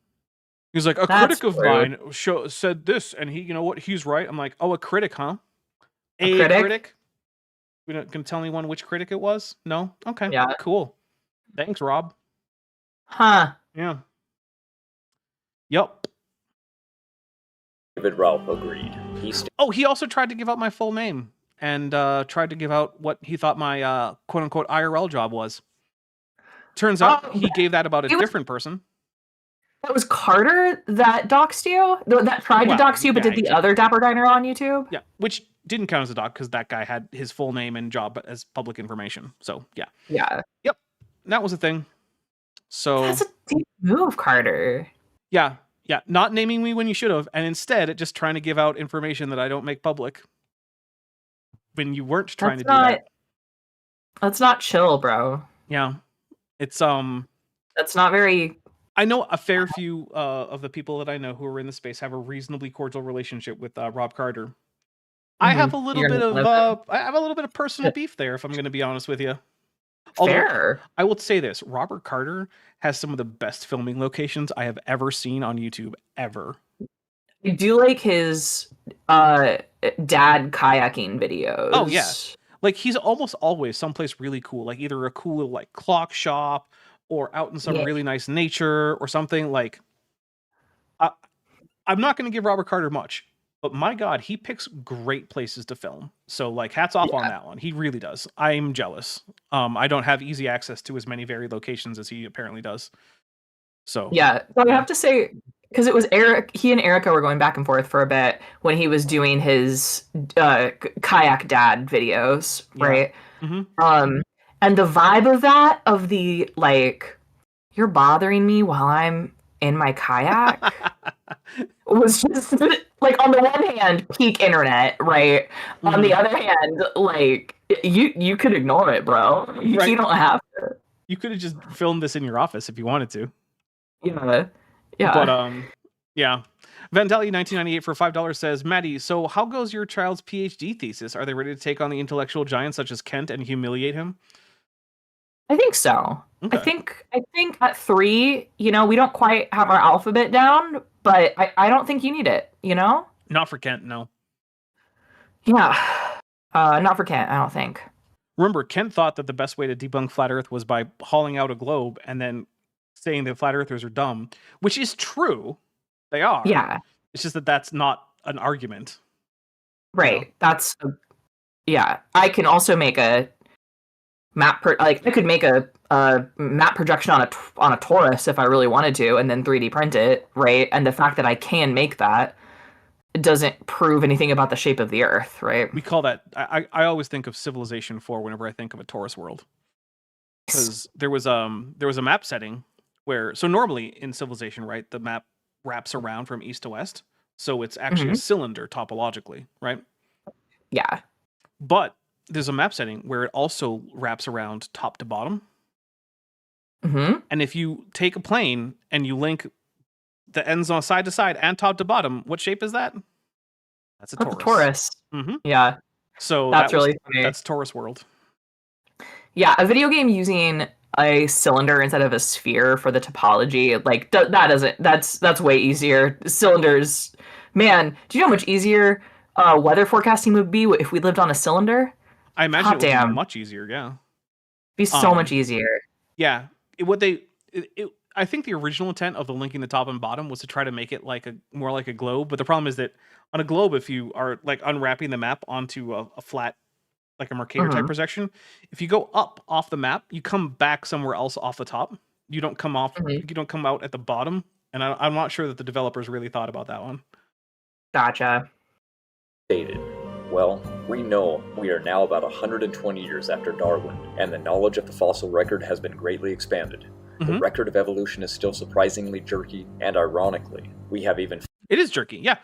He was like, a critic of mine said this, and he, you know what, he's right. I'm like, oh, a critic, huh? A critic? We don't can tell anyone which critic it was? No? Okay. Yeah. Cool. Thanks, Rob. Huh. Yeah. Yep. David Ralph agreed. He also tried to give out my full name and tried to give out what he thought my quote-unquote IRL job was. Turns out he gave that about a different person. That was Carter that doxed you? That tried to dox you, but did the other Dapper Diner on YouTube? Yeah, which didn't count as a dox because that guy had his full name and job as public information. So, yeah. Yeah. Yep. That was a thing. So that's a deep move, Carter. Yeah. Yeah. Not naming me when you should have, and instead just trying to give out information that I don't make public when you weren't trying to do that. That's not chill, bro. Yeah. It's that's not very. I know a fair few of the people that I know who are in the space have a reasonably cordial relationship with Rob Carter. I have a little bit of personal beef there, if I'm going to be honest with you. Fair. I will say this: Robert Carter has some of the best filming locations I have ever seen on YouTube ever. I do like his dad kayaking videos. Oh yeah, like he's almost always someplace really cool, like either a cool like clock shop or out in some really nice nature or something. Like, I'm not going to give Robert Carter much, but my God, he picks great places to film. So like, hats off on that one. He really does. I'm jealous. I don't have easy access to as many varied locations as he apparently does. So yeah, but I have to say, because it was Eric, he and Erica were going back and forth for a bit when he was doing his kayak dad videos, right? Mm-hmm. And the vibe of that, of the like, you're bothering me while I'm in my kayak, was just like, on the one hand, peak internet, right? Mm-hmm. On the other hand, like, you could ignore it, bro. You don't have to. You could have just filmed this in your office if you wanted to. Yeah. But yeah. Vandelli 1998 for $5 says, Maddie, so how goes your child's PhD thesis? Are they ready to take on the intellectual giants such as Kent and humiliate him? I think so. Okay. I think at 3, we don't quite have our alphabet down, but I don't think you need it, Not for Kent, no. Yeah. Not for Kent, I don't think. Remember, Kent thought that the best way to debunk Flat Earth was by hauling out a globe and then saying that Flat Earthers are dumb, which is true. They are. Yeah. It's just that that's not an argument. Right. Yeah. I can also make a I could make a map projection on a torus if I really wanted to, and then 3D print it, right? And the fact that I can make that doesn't prove anything about the shape of the Earth, right? We call that. I always think of Civilization 4 whenever I think of a torus world, because there was a map setting where, so normally in Civilization, right, the map wraps around from east to west, so it's actually a cylinder topologically, right? Yeah. But there's a map setting where it also wraps around top to bottom. And if you take a plane and you link the ends on side to side and top to bottom, what shape is that? That's a torus. Yeah. So that's really funny. That's torus world. Yeah, a video game using a cylinder instead of a sphere for the topology, like that's way easier. Cylinders, man, do you know how much easier weather forecasting would be if we lived on a cylinder? I imagine it would be much easier. Yeah, be so much easier. Yeah, I think the original intent of the linking the top and bottom was to try to make it more like a globe. But the problem is that on a globe, if you are like unwrapping the map onto a flat, like a Mercator type projection, if you go up off the map, you come back somewhere else off the top. You don't come off. You don't come out at the bottom. And I'm not sure that the developers really thought about that one. Gotcha. Stated. Well, we know we are now about 120 years after Darwin, and the knowledge of the fossil record has been greatly expanded. The record of evolution is still surprisingly jerky, and ironically, we have even... It is jerky, yeah.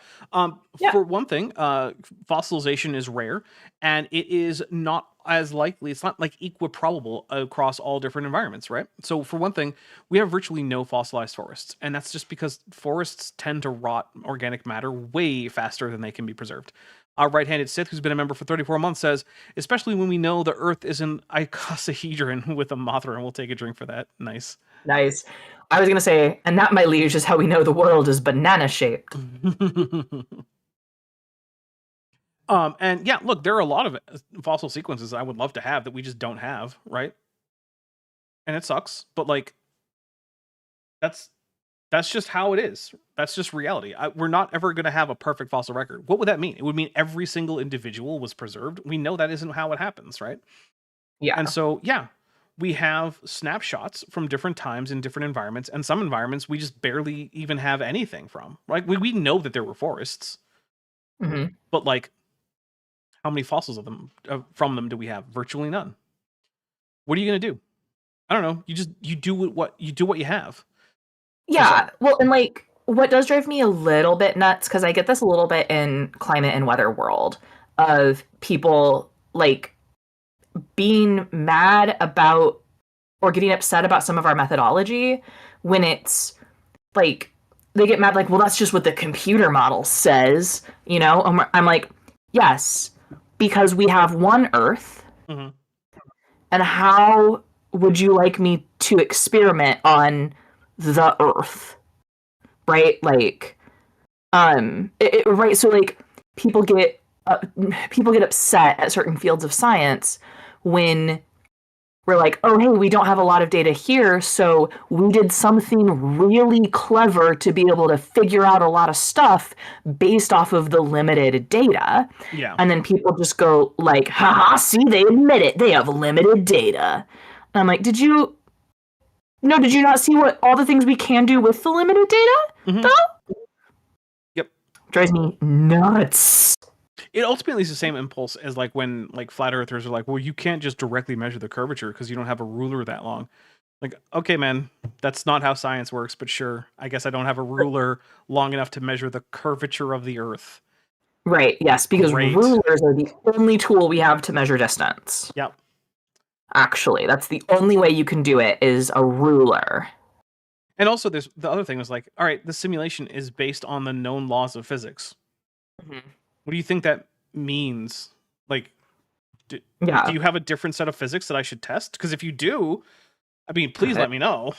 For one thing, fossilization is rare, and it is not as likely, it's not like equiprobable across all different environments, right? So for one thing, we have virtually no fossilized forests, and that's just because forests tend to rot organic matter way faster than they can be preserved. Our right-handed Sith, who's been a member for 34 months, says, especially when we know the Earth is an icosahedron with a Mothra, and we'll take a drink for that. Nice. Nice. I was going to say, and that, my liege, is how we know the world is banana-shaped. And yeah, look, there are a lot of fossil sequences I would love to have that we just don't have, right? And it sucks, but like, that's just how it is. That's just reality. We're not ever going to have a perfect fossil record. What would that mean? It would mean every single individual was preserved. We know that isn't how it happens, right? Yeah. And so, yeah, we have snapshots from different times in different environments, and some environments we just barely even have anything from. Like we know that there were forests, but like, how many fossils of them from them do we have? Virtually none. What are you going to do? I don't know. You do what you have. Yeah. Well, and like, what does drive me a little bit nuts, because I get this a little bit in climate and weather world, of people like being mad about or getting upset about some of our methodology when it's like they get mad like, well, that's just what the computer model says, you know? I'm like, yes, because we have one Earth, and how would you like me to experiment on the Earth, right? Like, right. So like people get upset at certain fields of science when we're like, oh, hey, we don't have a lot of data here, so we did something really clever to be able to figure out a lot of stuff based off of the limited data. Yeah. And then people just go like, haha, see, they admit it. They have limited data. And I'm like, did you not see what all the things we can do with the limited data, though? Yep. Drives me nuts. It ultimately is the same impulse as like when like flat earthers are like, well, you can't just directly measure the curvature because you don't have a ruler that long. Like, okay, man, that's not how science works, but sure, I guess I don't have a ruler long enough to measure the curvature of the Earth. Right, yes, because rulers are the only tool we have to measure distance. Yep. Actually, that's the only way you can do it, is a ruler. And also, there's the other thing was like, all right, the simulation is based on the known laws of physics. What do you think that means? Like, do you have a different set of physics that I should test? Because if you do, I mean, please let me know.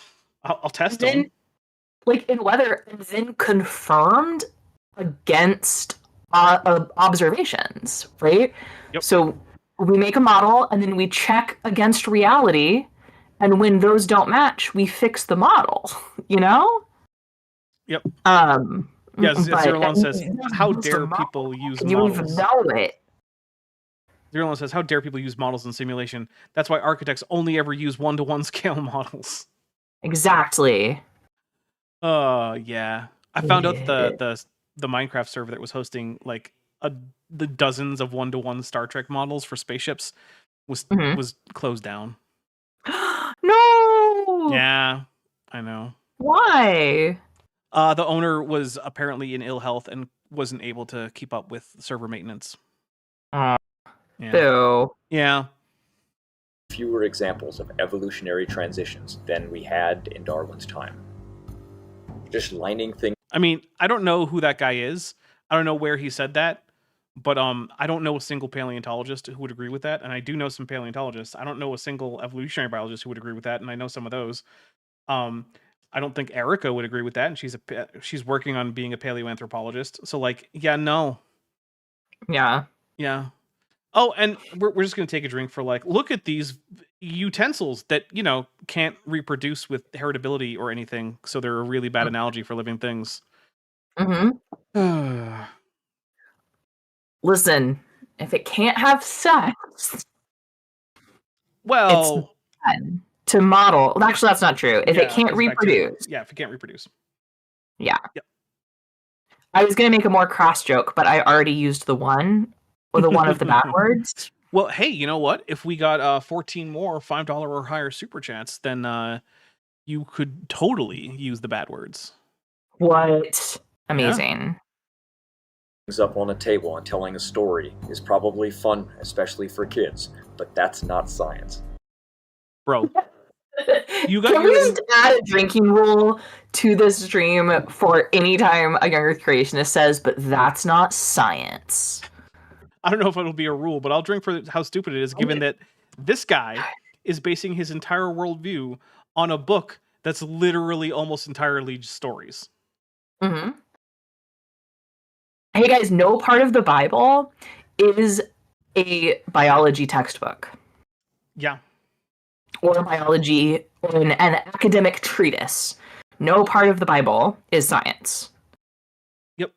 I'll test them. Like in weather, then confirmed against observations, right? Yep. So we make a model and then we check against reality, and when those don't match, we fix the model. You know? Yep. Yes, Zerlon says, how dare people use models? You even know it. Zero says, how dare people use models in simulation? That's why architects only ever use 1-to-1 scale models. Exactly. Yeah. I found out the Minecraft server that was hosting like the dozens of 1-to-1 Star Trek models for spaceships was closed down. No. Yeah, I know. Why? The owner was apparently in ill health and wasn't able to keep up with server maintenance. Oh, Yeah. boo. Yeah. Fewer examples of evolutionary transitions than we had in Darwin's time. Just lining things. I mean, I don't know who that guy is. I don't know where he said that, but I don't know a single paleontologist who would agree with that, and I do know some paleontologists. I don't know a single evolutionary biologist who would agree with that, and I know some of those. I don't think Erica would agree with that, and she's working on being a paleoanthropologist. So like, yeah, no. Yeah. Yeah. Oh, and we're just gonna take a drink for like, look at these utensils that, you know, can't reproduce with heritability or anything, so they're a really bad analogy for living things. Listen, if it can't have sex, well, it's fun to model. Well, actually, that's not true. If it can't reproduce. Yeah, if it can't reproduce. Yeah. Yep. I was going to make a more crass joke, but I already used the one of the bad words. Well, hey, you know what? If we got 14 more $5 or higher super chats, then you could totally use the bad words. What? Amazing. Things up on a table and telling a story is probably fun, especially for kids, but that's not science. Bro. You got Can we just add a drinking rule to this stream for any time a young Earth creationist says, but that's not science? I don't know if it'll be a rule, but I'll drink for how stupid it is, given that this guy is basing his entire worldview on a book that's literally almost entirely stories. Mm-hmm. Hey guys, no part of the Bible is a biology textbook. Yeah. Or a biology, or an academic treatise. No part of the Bible is science. Yep.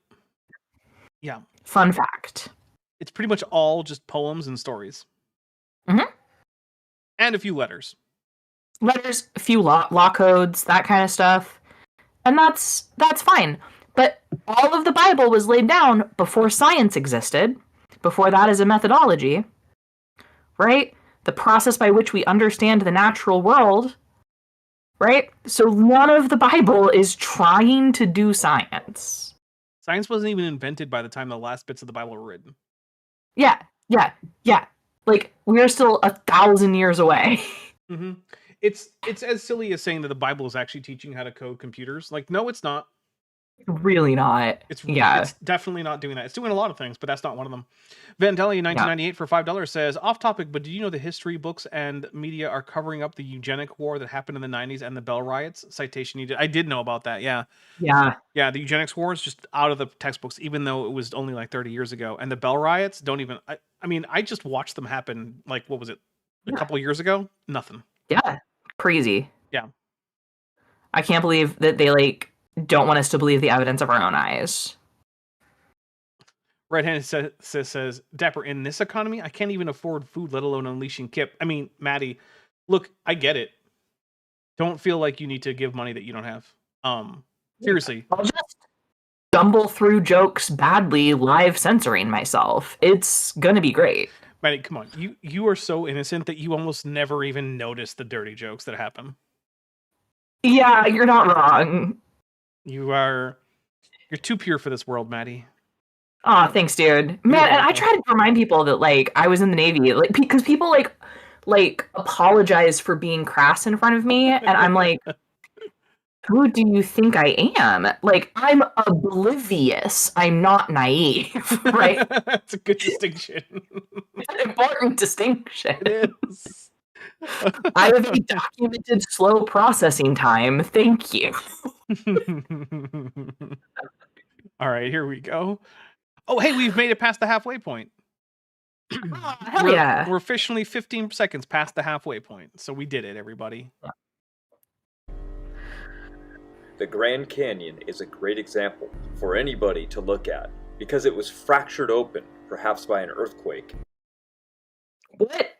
Yeah. Fun fact. It's pretty much all just poems and stories. Mm-hmm. And a few letters. Letters, a few law codes, that kind of stuff. And that's fine. But all of the Bible was laid down before science existed, before that is a methodology, right? The process by which we understand the natural world, right? So none of the Bible is trying to do science. Science wasn't even invented by the time the last bits of the Bible were written. Yeah. Like, we're still 1,000 years away. Mm-hmm. It's as silly as saying that the Bible is actually teaching how to code computers. Like, no, it's not. Really not. It's definitely not doing that. It's doing a lot of things, but that's not one of them. Vandelli 1998 for $5 says, off topic, but did you know the history books and media are covering up the eugenic war that happened in the 90s and the Bell riots? Citation needed. I did know about that. Yeah. The eugenics war is just out of the textbooks, even though it was only like 30 years ago. And the Bell riots don't even, I mean, I just watched them happen. Like, what was it? A couple of years ago? Nothing. Yeah. Crazy. Yeah. I can't believe that they don't want us to believe the evidence of our own eyes. Red-handed says, Dapper, in this economy, I can't even afford food, let alone unleashing Kip. I mean, Maddie, look, I get it. Don't feel like you need to give money that you don't have. Seriously. I'll just stumble through jokes badly, live censoring myself. It's gonna be great. Maddie, come on. You are so innocent that you almost never even notice the dirty jokes that happen. Yeah, you're not wrong. You're too pure for this world, Maddie. Aw, thanks, dude. Man, and I try to remind people that, I was in the Navy, because people, apologize for being crass in front of me, and I'm like, who do you think I am? I'm oblivious. I'm not naive, right? That's a good distinction. It's an important distinction. It is. I have a documented slow processing time. Thank you. All right, here we go. Oh, hey, we've made it past the halfway point. Hell yeah. We're officially 15 seconds past the halfway point. So we did it, everybody. The Grand Canyon is a great example for anybody to look at because it was fractured open, perhaps by an earthquake. What?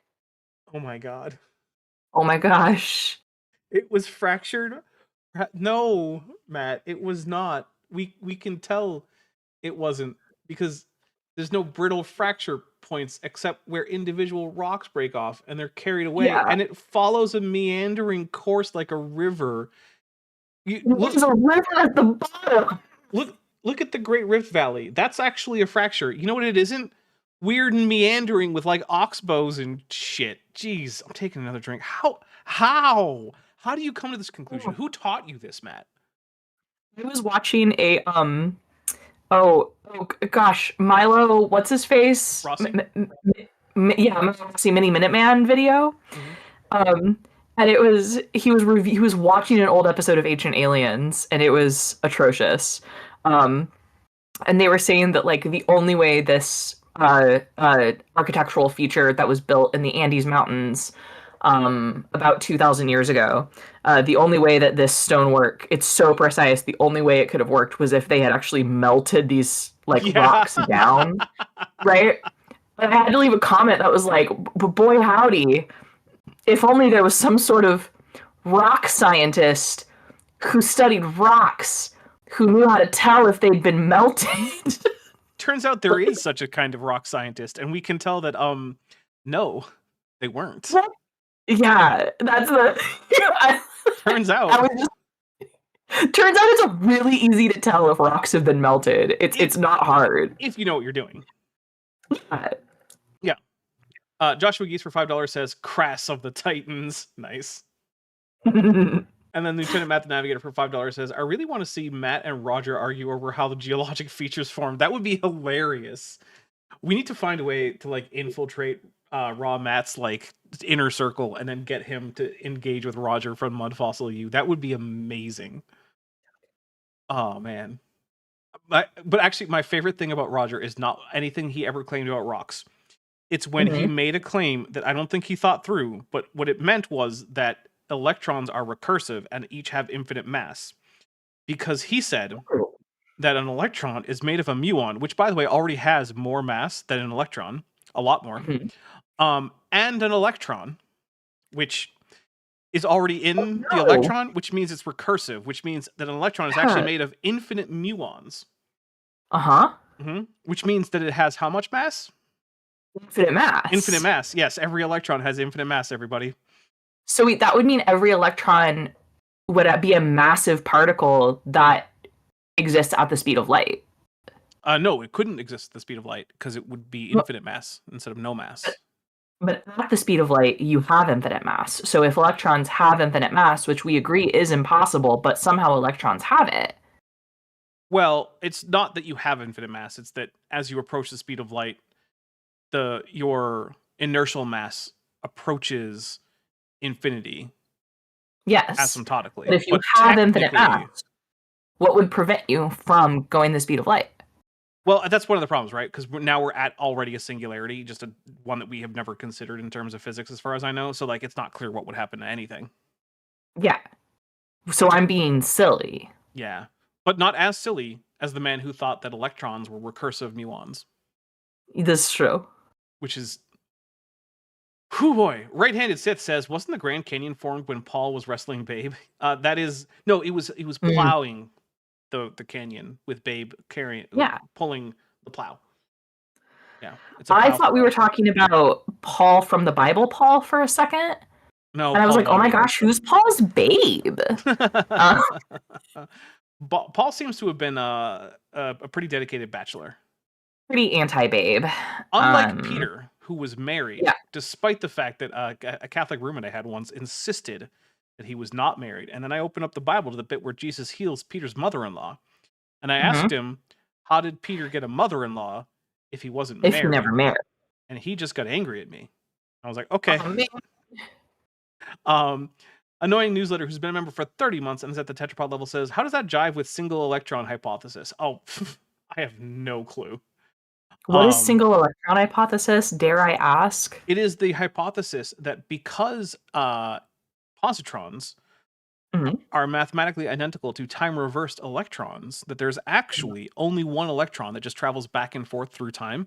Oh my god. Oh my gosh. It was fractured. No, Matt, it was not. We can tell it wasn't because there's no brittle fracture points except where individual rocks break off and they're carried away, Yeah. and it follows a meandering course like a river. There's a river at the bottom. Look at the Great Rift Valley. That's actually a fracture. You know what it isn't? Weird and meandering with like oxbows and shit. Jeez, I'm taking another drink. How do you come to this conclusion? Who taught you this, Matt? I was watching a oh gosh, Milo, what's his face? Rossi? Rossi Mini Minuteman video. And he was watching an old episode of Ancient Aliens, and it was atrocious. And they were saying that like the only way this architectural feature that was built in the Andes Mountains about 2,000 years ago, the only way that this stonework, it's so precise, the only way it could have worked was if they had actually melted these rocks down, right? And I had to leave a comment that was like, boy howdy, if only there was some sort of rock scientist who studied rocks who knew how to tell if they'd been melted. Turns out there is such a kind of rock scientist, and we can tell that no, they weren't. Yeah, that's the Turns out. Turns out it's really easy to tell if rocks have been melted. It's not hard. If you know what you're doing. Yeah. Joshua Geese for $5 says, Crass of the Titans. Nice. And then Lieutenant Matt the Navigator for $5 says, I really want to see Matt and Roger argue over how the geologic features formed. That would be hilarious. We need to find a way to like infiltrate Raw Matt's like inner circle and then get him to engage with Roger from Mud Fossil U. That would be amazing. Oh man. But actually my favorite thing about Roger is not anything he ever claimed about rocks. It's when he made a claim that I don't think he thought through, but what it meant was that electrons are recursive and each have infinite mass. Because he said that an electron is made of a muon, which by the way already has more mass than an electron, a lot more. And an electron, which is already in the electron, which means it's recursive, which means that an electron is actually made of infinite muons. Which means that it has how much mass? Infinite mass. Infinite mass. Yes, every electron has infinite mass, everybody. So that would mean every electron would be a massive particle that exists at the speed of light. No, it couldn't exist at the speed of light because it would be infinite mass instead of no mass. But at the speed of light, you have infinite mass. So if electrons have infinite mass, which we agree is impossible, but somehow electrons have it. Well, it's not that you have infinite mass. It's that as you approach the speed of light, your inertial mass approaches infinity. Yes. Asymptotically. But if you have infinite mass, what would prevent you from going the speed of light? Well, that's one of the problems, right? Because now we're at already a singularity, just one that we have never considered in terms of physics, as far as I know. So, like, it's not clear what would happen to anything. Yeah. So I'm being silly. Yeah. But not as silly as the man who thought that electrons were recursive muons. This is true. Which is... Whew, boy. Right-handed Sith says, wasn't the Grand Canyon formed when Paul was wrestling Babe? That is... No, he was plowing the canyon with Babe pulling the plow. Yeah. I thought we were talking about Paul from the Bible Paul for a second. No. And I was like, oh my gosh, who's Paul's Babe? Paul seems to have been a pretty dedicated bachelor. Pretty anti-Babe. Unlike Peter, who was married, despite the fact that a Catholic roommate I had once insisted that he was not married. And then I opened up the Bible to the bit where Jesus heals Peter's mother-in-law. And I asked him, how did Peter get a mother-in-law if he wasn't married? If he never married. And he just got angry at me. I was like, okay. Annoying newsletter who's been a member for 30 months and is at the tetrapod level says, how does that jive with single electron hypothesis? Oh, I have no clue. What is single electron hypothesis? Dare I ask? It is the hypothesis that because positrons are mathematically identical to time-reversed electrons, that there's actually only one electron that just travels back and forth through time.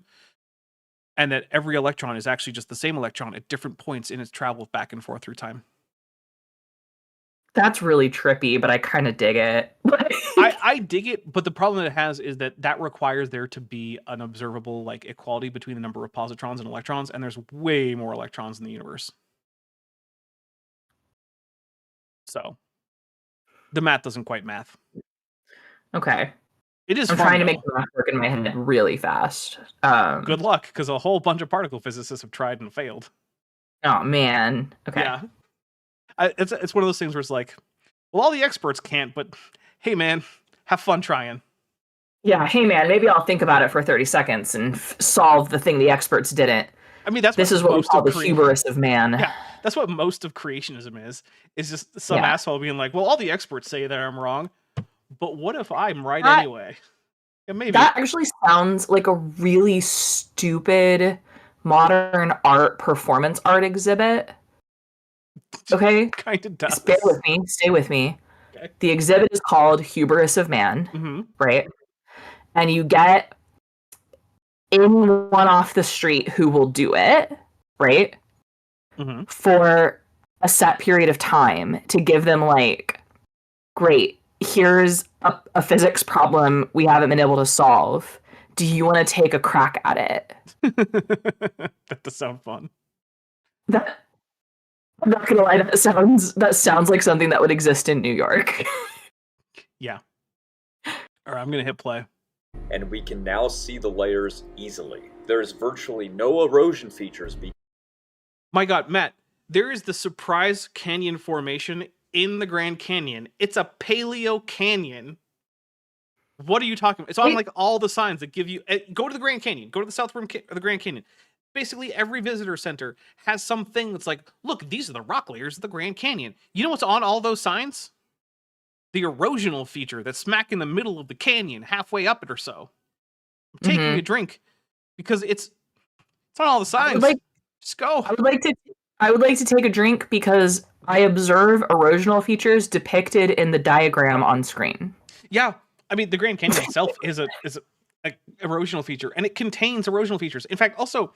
and that every electron is actually just the same electron at different points in its travel back and forth through time. That's really trippy, but I kind of dig it. I dig it, but the problem that it has is that requires there to be an observable like equality between the number of positrons and electrons, and there's way more electrons in the universe. So the math doesn't quite math. Okay. It is I'm fun, trying to though. make the math work in my head really fast. Good luck, because a whole bunch of particle physicists have tried and failed. Oh man. Okay. Yeah. It's one of those things where it's like, well, all the experts can't, but hey, man, have fun trying. Yeah. Hey man, maybe I'll think about it for 30 seconds and solve the thing the experts didn't. I mean, This is what we call the hubris of man. Yeah, that's what most of creationism is just some asshole being like, well, all the experts say that I'm wrong, but what if I'm right anyway? Yeah, maybe. That actually sounds like a really stupid modern art performance art exhibit. Okay? Kind of does. Stay with me. Okay. The exhibit is called Hubris of Man, right? And you get anyone off the street who will do it, right? For a set period of time to give them like, great, here's a physics problem we haven't been able to solve. Do you want to take a crack at it? That does sound fun. I'm not gonna lie, that sounds like something that would exist in New York. Yeah. All right, I'm gonna hit play. And we can now see the layers easily. There's virtually no erosion features. My God, Matt, there is the surprise canyon formation in the Grand Canyon. It's a paleo canyon. What are you talking about? It's on like all the signs that give you go to the Grand Canyon, go to the South Rim of the Grand Canyon. Basically, every visitor center has something that's like, look, these are the rock layers of the Grand Canyon. You know what's on all those signs? The erosional feature that's smack in the middle of the canyon, halfway up it or so. I'm taking a drink because it's on all the signs. Just go. I would like to take a drink because I observe erosional features depicted in the diagram on screen. Yeah, I mean the Grand Canyon itself is a erosional feature, and it contains erosional features. In fact, also,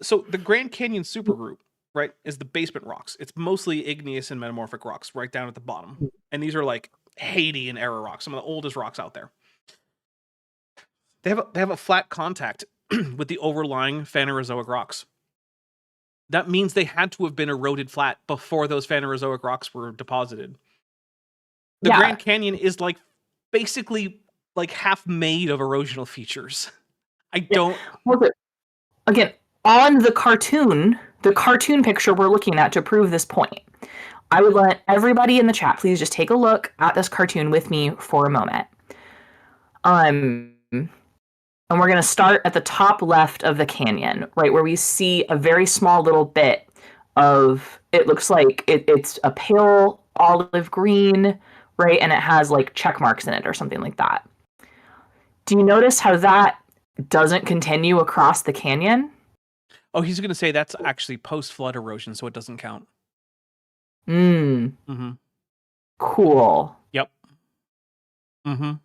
so the Grand Canyon supergroup, right, is the basement rocks. It's mostly igneous and metamorphic rocks right down at the bottom. And these are like Hadean era rocks, some of the oldest rocks out there. They have a flat contact with the overlying Phanerozoic rocks. That means they had to have been eroded flat before those Phanerozoic rocks were deposited. The Grand Canyon is like basically like half made of erosional features. I don't... Again, on the cartoon picture we're looking at to prove this point, I would let everybody in the chat please just take a look at this cartoon with me for a moment. And we're going to start at the top left of the canyon, right, where we see a very small little bit of, it looks like it's a pale olive green, right, and it has like check marks in it or something like that. Do you notice how that doesn't continue across the canyon? Oh, he's going to say that's actually post-flood erosion, so it doesn't count. Cool. Yep. Yeah.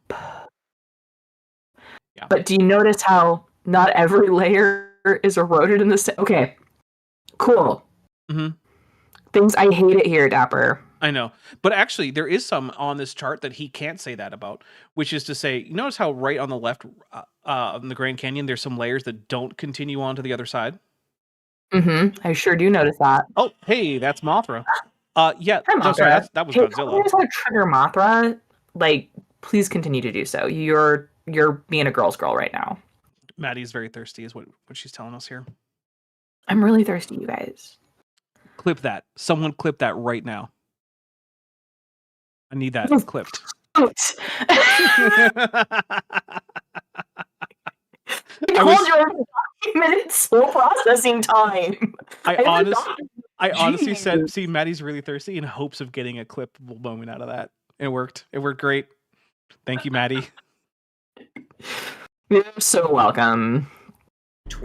But do you notice how not every layer is eroded in the same? Okay. Cool. Things I hate it here, Dapper. I know. But actually, there is some on this chart that he can't say that about, which is to say, you notice how right on the left in the Grand Canyon, there's some layers that don't continue on to the other side? I sure do notice that. Oh, hey, that's Mothra. Yeah, Hi, Mothra. No, sorry, that was Godzilla. If you trigger Mothra, like, please continue to do so. You're being a girl's girl right now. Maddie's very thirsty is what she's telling us here. I'm really thirsty, you guys. Clip that. Someone clip that right now. I need that clipped. Hold your 5-minute slow processing time. I honestly said, see, Maddie's really thirsty in hopes of getting a clippable moment out of that. It worked. It worked great. Thank you, Maddie. You're so welcome.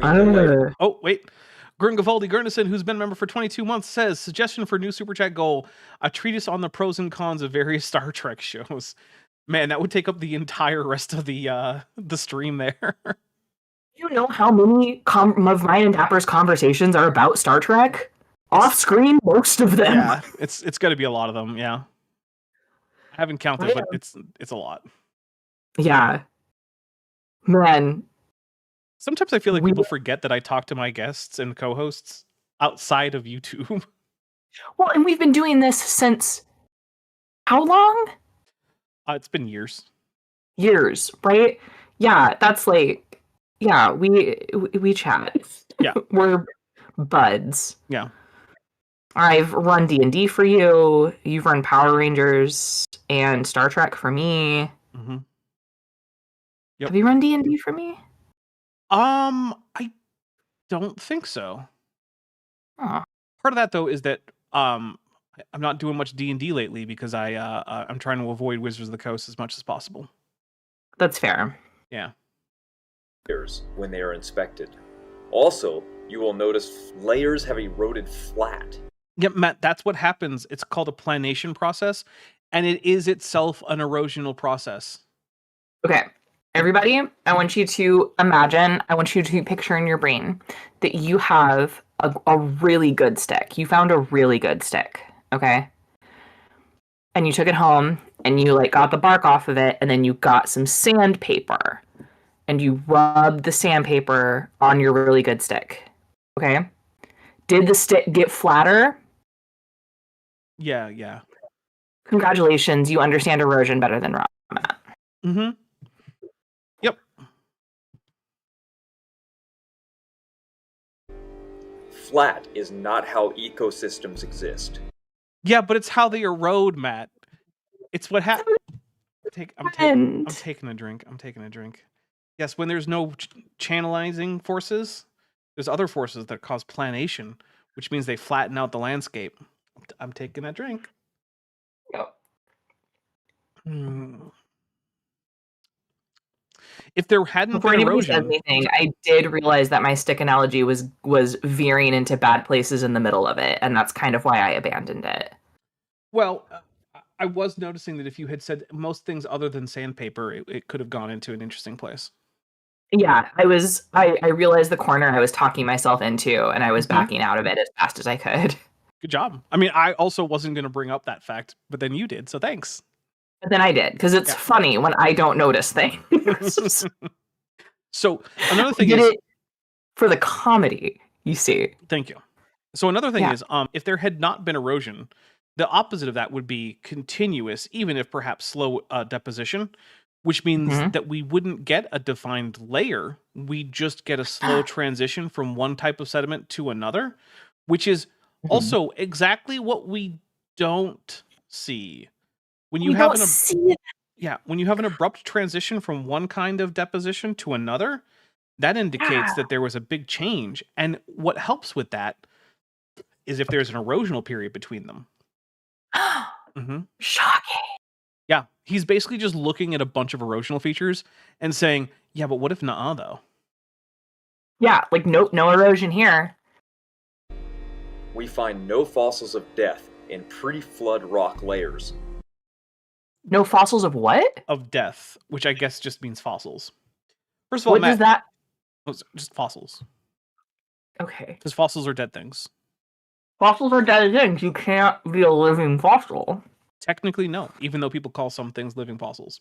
Oh, wait. Gringavaldi Gurnison, who's been a member for 22 months, says, suggestion for new Super Chat goal, a treatise on the pros and cons of various Star Trek shows. Man, that would take up the entire rest of the stream there. You know how many of mine and Dapper's conversations are about Star Trek? Off screen, most of them. Yeah, it's got to be a lot of them. Yeah, I haven't counted, but it's a lot. Yeah, man. Sometimes I feel like people forget that I talk to my guests and co-hosts outside of YouTube. Well, and we've been doing this since how long? It's been years. Years, right? Yeah, that's like, yeah, we chat. Yeah. We're buds. Yeah. I've run D&D for you. You've run Power Rangers and Star Trek for me. Mm-hmm. Yep. Have you run D&D for me? I don't think so. Oh. Part of that though is that I'm not doing much D&D lately because I'm trying to avoid Wizards of the Coast as much as possible. That's fair. Yeah. When they are inspected. Also, you will notice layers have eroded flat. Yeah, Matt, that's what happens. It's called a planation process, and it is itself an erosional process. Okay. Everybody, I want you to imagine, I want you to picture in your brain that you have a really good stick. You found a really good stick, okay? And you took it home, and you like got the bark off of it, and then you got some sandpaper, and you rubbed the sandpaper on your really good stick, okay? Did the stick get flatter? Yeah. Congratulations, you understand erosion better than Rob. Mm-hmm. Yep. Flat is not how ecosystems exist. Yeah, but it's how they erode, Matt. It's what happens. I'm taking a drink. Yes, when there's no channelizing forces, there's other forces that cause planation, which means they flatten out the landscape. I'm taking a drink. Yep. If there hadn't Before been anybody erosion, says anything, I did realize that my stick analogy was veering into bad places in the middle of it, and that's kind of why I abandoned it. Well, I was noticing that if you had said most things other than sandpaper, it could have gone into an interesting place. Yeah, I realized the corner I was talking myself into, and I was backing out of it as fast as I could. Good job. I mean, I also wasn't going to bring up that fact, but then you did, so thanks. But then I did, because it's funny when I don't notice things. So another thing is it for the comedy, you see. Thank you. So another thing is, if there had not been erosion, the opposite of that would be continuous, even if perhaps slow deposition, which means that we wouldn't get a defined layer. We just get a slow transition from one type of sediment to another, which is also exactly what we don't see. When you have when you have an abrupt transition from one kind of deposition to another, that indicates that there was a big change. And what helps with that is if there's an erosional period between them. Shocking. Yeah, he's basically just looking at a bunch of erosional features and saying, yeah, but what if not, though? Yeah, like, nope, no erosion here. We find no fossils of death in pre-flood rock layers. No fossils of what? Of death, which I guess just means fossils. First of all, what Matt, does that? Just fossils. Okay. Because fossils are dead things. Fossils are dead things. You can't be a living fossil. Technically, no. Even though people call some things living fossils.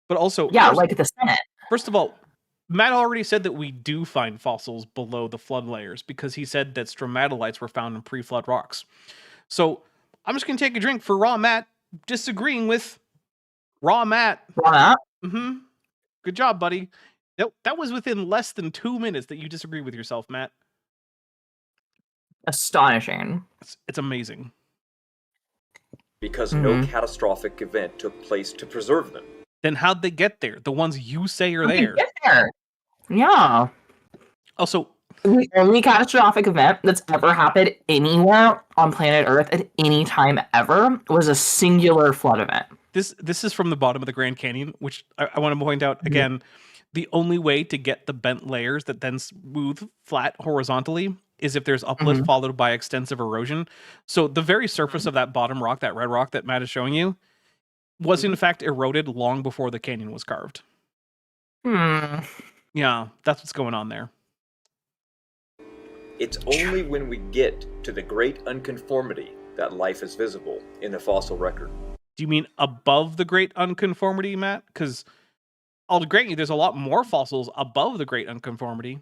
But also... Yeah, like the Senate. First of all, Matt already said that we do find fossils below the flood layers because he said that stromatolites were found in pre-flood rocks. So, I'm just going to take a drink for Raw Matt disagreeing with Raw Matt. Raw Matt? Mm-hmm. Good job, buddy. That was within less than 2 minutes that you disagree with yourself, Matt. Astonishing. It's amazing. Because no catastrophic event took place to preserve them. Then how'd they get there? The ones you say are there. Get there. Yeah. Also, the only catastrophic event that's ever happened anywhere on planet Earth at any time ever was a singular flood event. This is from the bottom of the Grand Canyon, which I want to point out again. The only way to get the bent layers that then smooth flat horizontally is if there's uplift followed by extensive erosion. So the very surface of that bottom rock, that red rock that Matt is showing you, was in fact eroded long before the canyon was carved. Yeah, that's what's going on there. It's only when we get to the great unconformity that life is visible in the fossil record. Do you mean above the great unconformity, Matt? Because I'll grant you there's a lot more fossils above the great unconformity.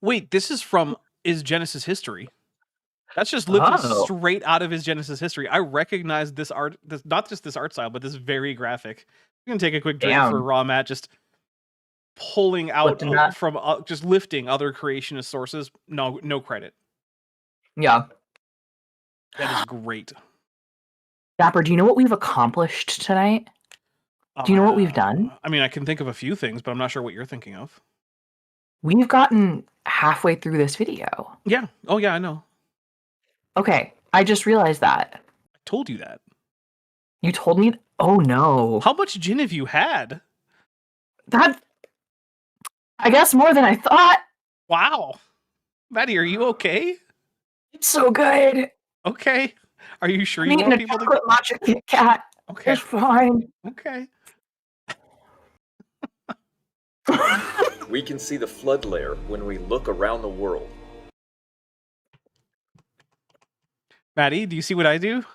Wait, this is from Is Genesis History. That's just lifted straight out of His Genesis History. I recognize this art, not just this art style, but this very graphic. I'm going to take a quick drink for Raw Matt, just pulling out from, just lifting other creationist sources. No credit. Yeah. That is great. Dapper, do you know what we've accomplished tonight? Do you know what we've done? I mean, I can think of a few things, but I'm not sure what you're thinking of. We've gotten halfway through this video. Yeah. Oh, yeah, I know. Okay, I just realized that. I told you that. You told me? Oh, no. How much gin have you had? That... I guess more than I thought. Wow. Maddie, are you okay? It's so good. Okay. Are you sure I'm you want eating people a chocolate matcha Kit Kat. Okay. It's fine. Okay. We can see the flood layer when we look around the world. Maddie, do you see what I do? Do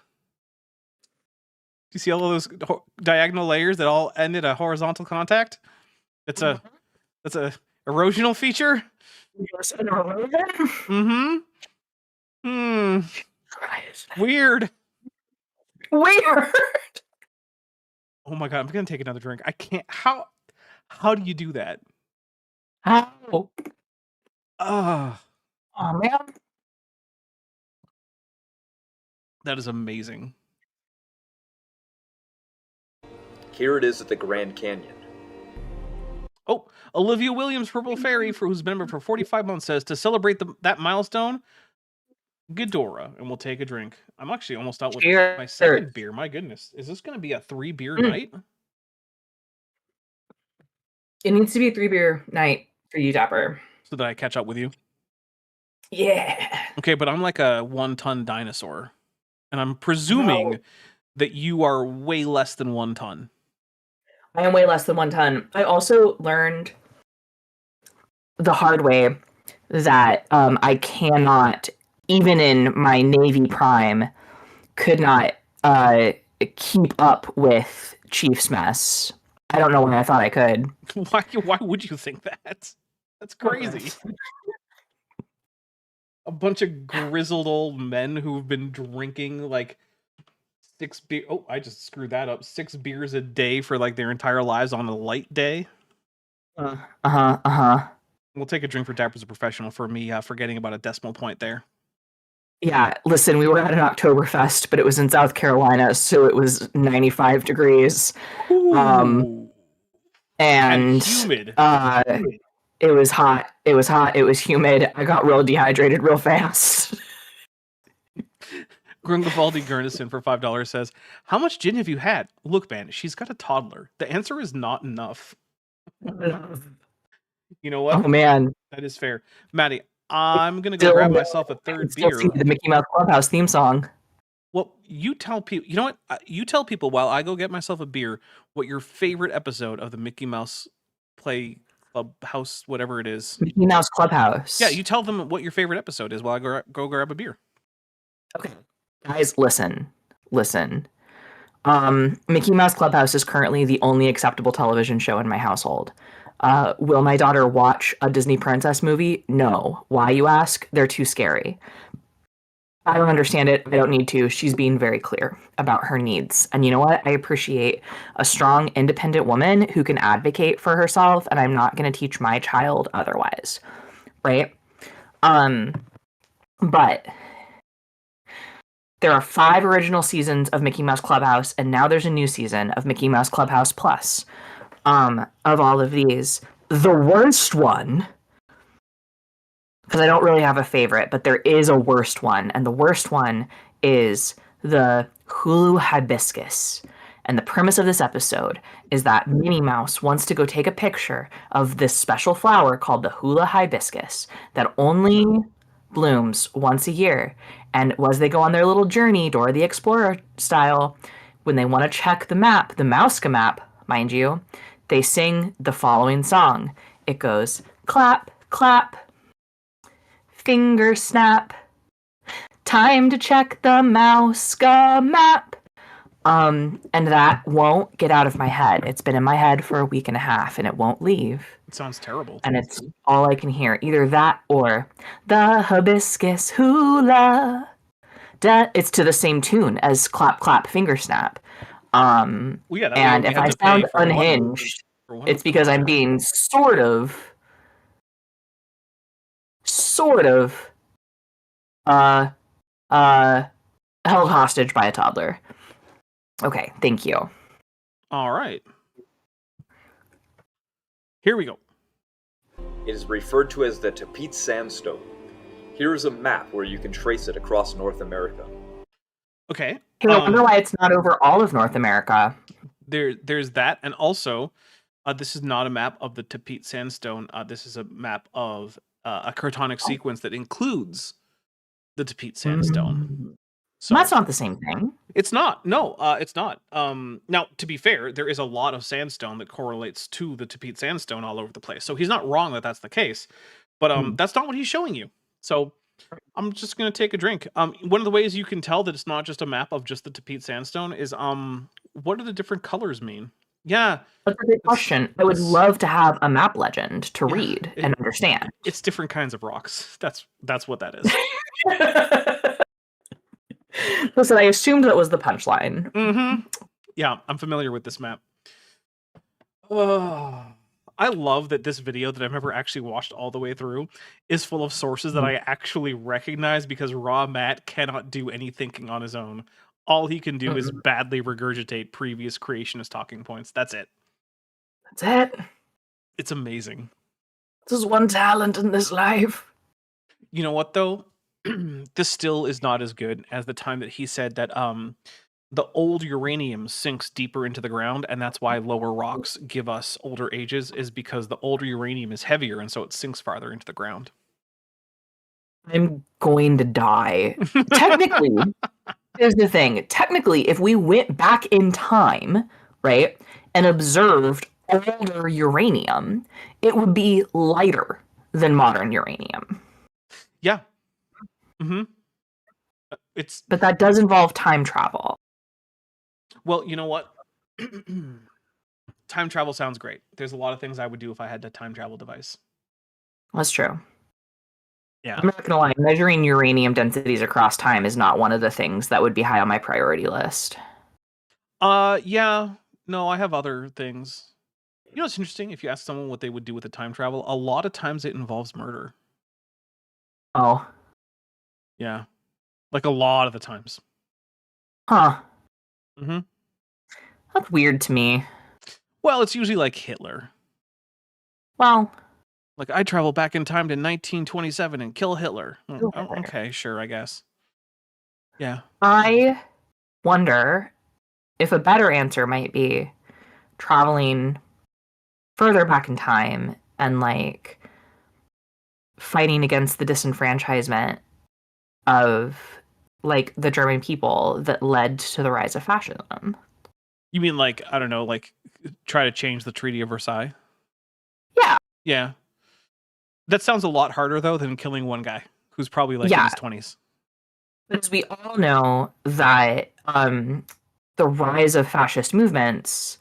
you see all of those diagonal layers that all end in a horizontal contact? That's a erosional feature. Yes, an erosion? Weird. Weird. Oh my god, I'm gonna take another drink. I can't. How do you do that? How? Oh Man. That is amazing. Here it is at the Grand Canyon. Oh, Olivia Williams, Purple Fairy, who's been a member for 45 months, says to celebrate that milestone, Ghidorah, and we'll take a drink. I'm actually almost out with my second beer. My goodness. Is this going to be a 3-beer night? It needs to be a 3-beer night for you, Dapper. So that I catch up with you? Yeah. Okay, but I'm like a 1-ton dinosaur. And I'm presuming that you are way less than 1 ton. I am way less than 1 ton. I also learned the hard way that I cannot, even in my Navy Prime, could not keep up with Chief's mess. I don't know why I thought I could. Why would you think that? That's crazy. A bunch of grizzled old men who've been drinking like 6 beer. Oh, I just screwed that up. 6 beers a day for like their entire lives on a light day. We'll take a drink for Dapper's a professional for me forgetting about a decimal point there. Yeah, listen, we were at an Oktoberfest, but it was in South Carolina, so it was 95 degrees. And humid. It was hot. It was hot. It was humid. I got real dehydrated real fast. Grungavaldi Gurnison for $5 says, how much gin have you had? Look, man, she's got a toddler. The answer is not enough. You know what? Oh, man. That is fair. Maddie, I'm going to go grab myself a third beer. The Mickey Mouse Clubhouse theme song. Well, you tell people, you know what? You tell people while I go get myself a beer what your favorite episode of the Mickey Mouse Clubhouse, whatever it is. Mickey Mouse Clubhouse. Yeah, you tell them what your favorite episode is while I go grab a beer. Okay. Guys, listen. Mickey Mouse Clubhouse is currently the only acceptable television show in my household. Will my daughter watch a Disney princess movie? No. Why, you ask? They're too scary. I don't understand it. I don't need to. She's being very clear about her needs. And you know what? I appreciate a strong, independent woman who can advocate for herself, and I'm not going to teach my child otherwise. Right? But there are 5 original seasons of Mickey Mouse Clubhouse, and now there's a new season of Mickey Mouse Clubhouse Plus. Of all of these, the worst one, because I don't really have a favorite, but there is a worst one, and the worst one is the Hulu hibiscus. And the premise of this episode is that Minnie Mouse wants to go take a picture of this special flower called the hula hibiscus that only blooms once a year. And as they go on their little journey, Dora the Explorer style, when they want to check the map, the Mouska map mind you, they sing the following song. It goes, clap, clap, finger snap, time to check the mouse map. And that won't get out of my head. It's been in my head for a week and a half, and it won't leave. It sounds terrible. And it's all I can hear. Either that or the hibiscus hula. It's to the same tune as clap, clap, finger snap. Well, yeah, that And way we if have I to pay sound for one- unhinged, for one it's of them. because I'm being sort of held hostage by a toddler. Okay, thank you. All right. Here we go. It is referred to as the Tapete Sandstone. Here is a map where you can trace it across North America. Okay. Hey, I wonder why it's not over all of North America. There's that, and also, this is not a map of the Tapete Sandstone. This is a map of a cartonic sequence that includes the Tapete Sandstone. So That's not the same thing. it's not. No, it's not. Now, to be fair, there is a lot of sandstone that correlates to the Tapete Sandstone all over the place. So he's not wrong that that's the case, but that's not what he's showing you. So I'm just gonna take a drink. One of the ways you can tell that it's not just a map of just the Tapete Sandstone is what do the different colors mean? Yeah, That's a good question. I would love to have a map legend to read and understand. it's different kinds of rocks. That's what that is. Listen, I assumed that was the punchline. Mm-hmm. Yeah, I'm familiar with this map. Oh, I love that this video that I've never actually watched all the way through is full of sources that I actually recognize because Raw Matt cannot do any thinking on his own. All he can do is badly regurgitate previous creationist talking points. That's it. That's it. It's amazing. This is one talent in this life. You know what, though? This still is not as good as the time that he said that the old uranium sinks deeper into the ground, and that's why lower rocks give us older ages, is because the older uranium is heavier, and so it sinks farther into the ground. I'm going to die. Technically, here's the thing. Technically, if we went back in time, right, and observed older uranium, it would be lighter than modern uranium. Yeah. Mm-hmm. But that does involve time travel. Well, you know what? Time travel sounds great. There's a lot of things I would do if I had a time travel device. That's true. Yeah. I'm not gonna lie, measuring uranium densities across time is not one of the things that would be high on my priority list. Yeah. No, I have other things. You know what's interesting? If you ask someone what they would do with the time travel, a lot of times it involves murder. Oh. Yeah. Like a lot of the times. Huh. Mm-hmm. That's weird to me. Well, it's usually like Hitler. Well, Like, I travel back in time to 1927 and kill Hitler. Kill Hitler. Okay, sure, I guess. Yeah. I wonder if a better answer might be traveling further back in time and like fighting against the disenfranchisement of like the German people that led to the rise of fascism. You mean like, I don't know, like try to change the Treaty of Versailles? Yeah. Yeah. That sounds a lot harder though than killing one guy who's probably like in his 20s. Because we all know that the rise of fascist movements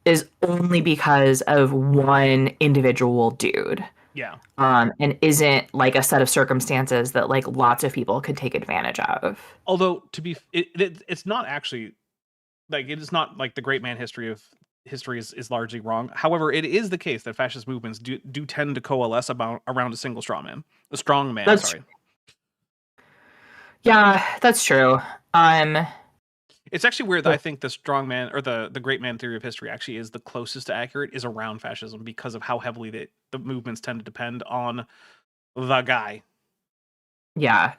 is only because of one individual dude. Yeah. And isn't like a set of circumstances that like lots of people could take advantage of. Although it's not actually like, it is not like the great man history is largely wrong. However, it is the case that fascist movements do tend to coalesce around a single strong man. Yeah, that's true. It's actually weird that I think the strong man or the great man theory of history actually is the closest to accurate is around fascism because of how heavily the movements tend to depend on the guy. Yeah.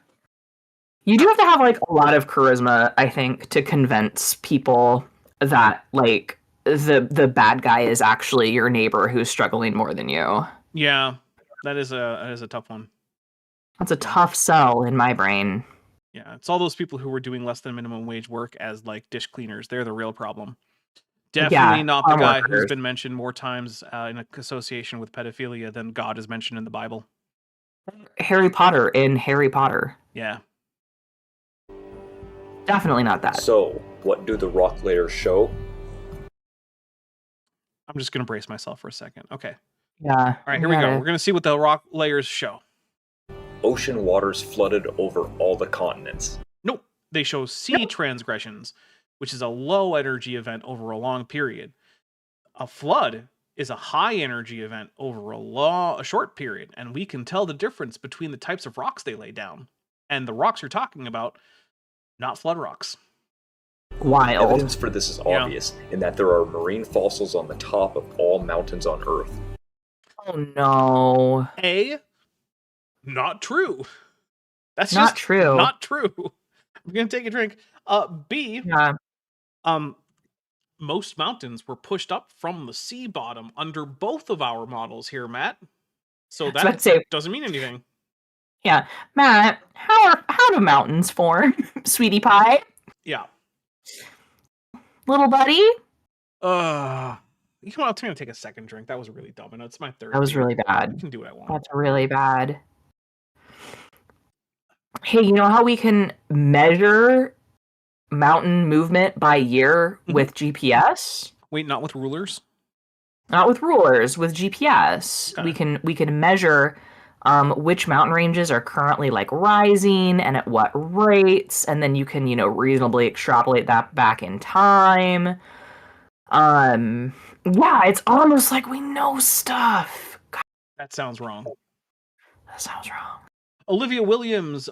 You do have to have like a lot of charisma, I think, to convince people that like the bad guy is actually your neighbor who's struggling more than you. Yeah, that is a tough one. That's a tough sell in my brain. Yeah, it's all those people who were doing less than minimum wage work as like dish cleaners. They're the real problem. Definitely not the farm guy who's workers. been mentioned more times in association with pedophilia than God is mentioned in the Bible. Harry Potter in Harry Potter. Yeah. Definitely not that. So, what do the rock layers show? I'm just going to brace myself for a second. Okay. Yeah. All right, here we go. We're going to see what the rock layers show. Ocean waters flooded over all the continents. Nope. They show sea transgressions, which is a low energy event over a long period. A flood is a high energy event over a short period, and we can tell the difference between the types of rocks they lay down. And the rocks you're talking about, not flood rocks. Wild. Evidence for this is obvious in that there are marine fossils on the top of all mountains on Earth. Oh no. A, not true. That's Not just true. not true. I'm gonna take a drink. B, Yeah. most mountains were pushed up from the sea bottom under both of our models here, Matt. So about to that say- doesn't mean anything. Yeah. Matt, how do mountains form? Sweetie pie? Yeah. Little buddy? You know what? I'm gonna take a second drink. That was really dumb, and it's my third. That was beer. really I bad. can do what I want. That's really bad. Hey, you know how we can measure mountain movement by year with GPS? Wait, not with rulers? Not with rulers, with GPS. Okay. We can measure which mountain ranges are currently like rising and at what rates, and then you can, reasonably extrapolate that back in time. Yeah, it's almost like we know stuff. God, That sounds wrong. that sounds wrong. Olivia Williams,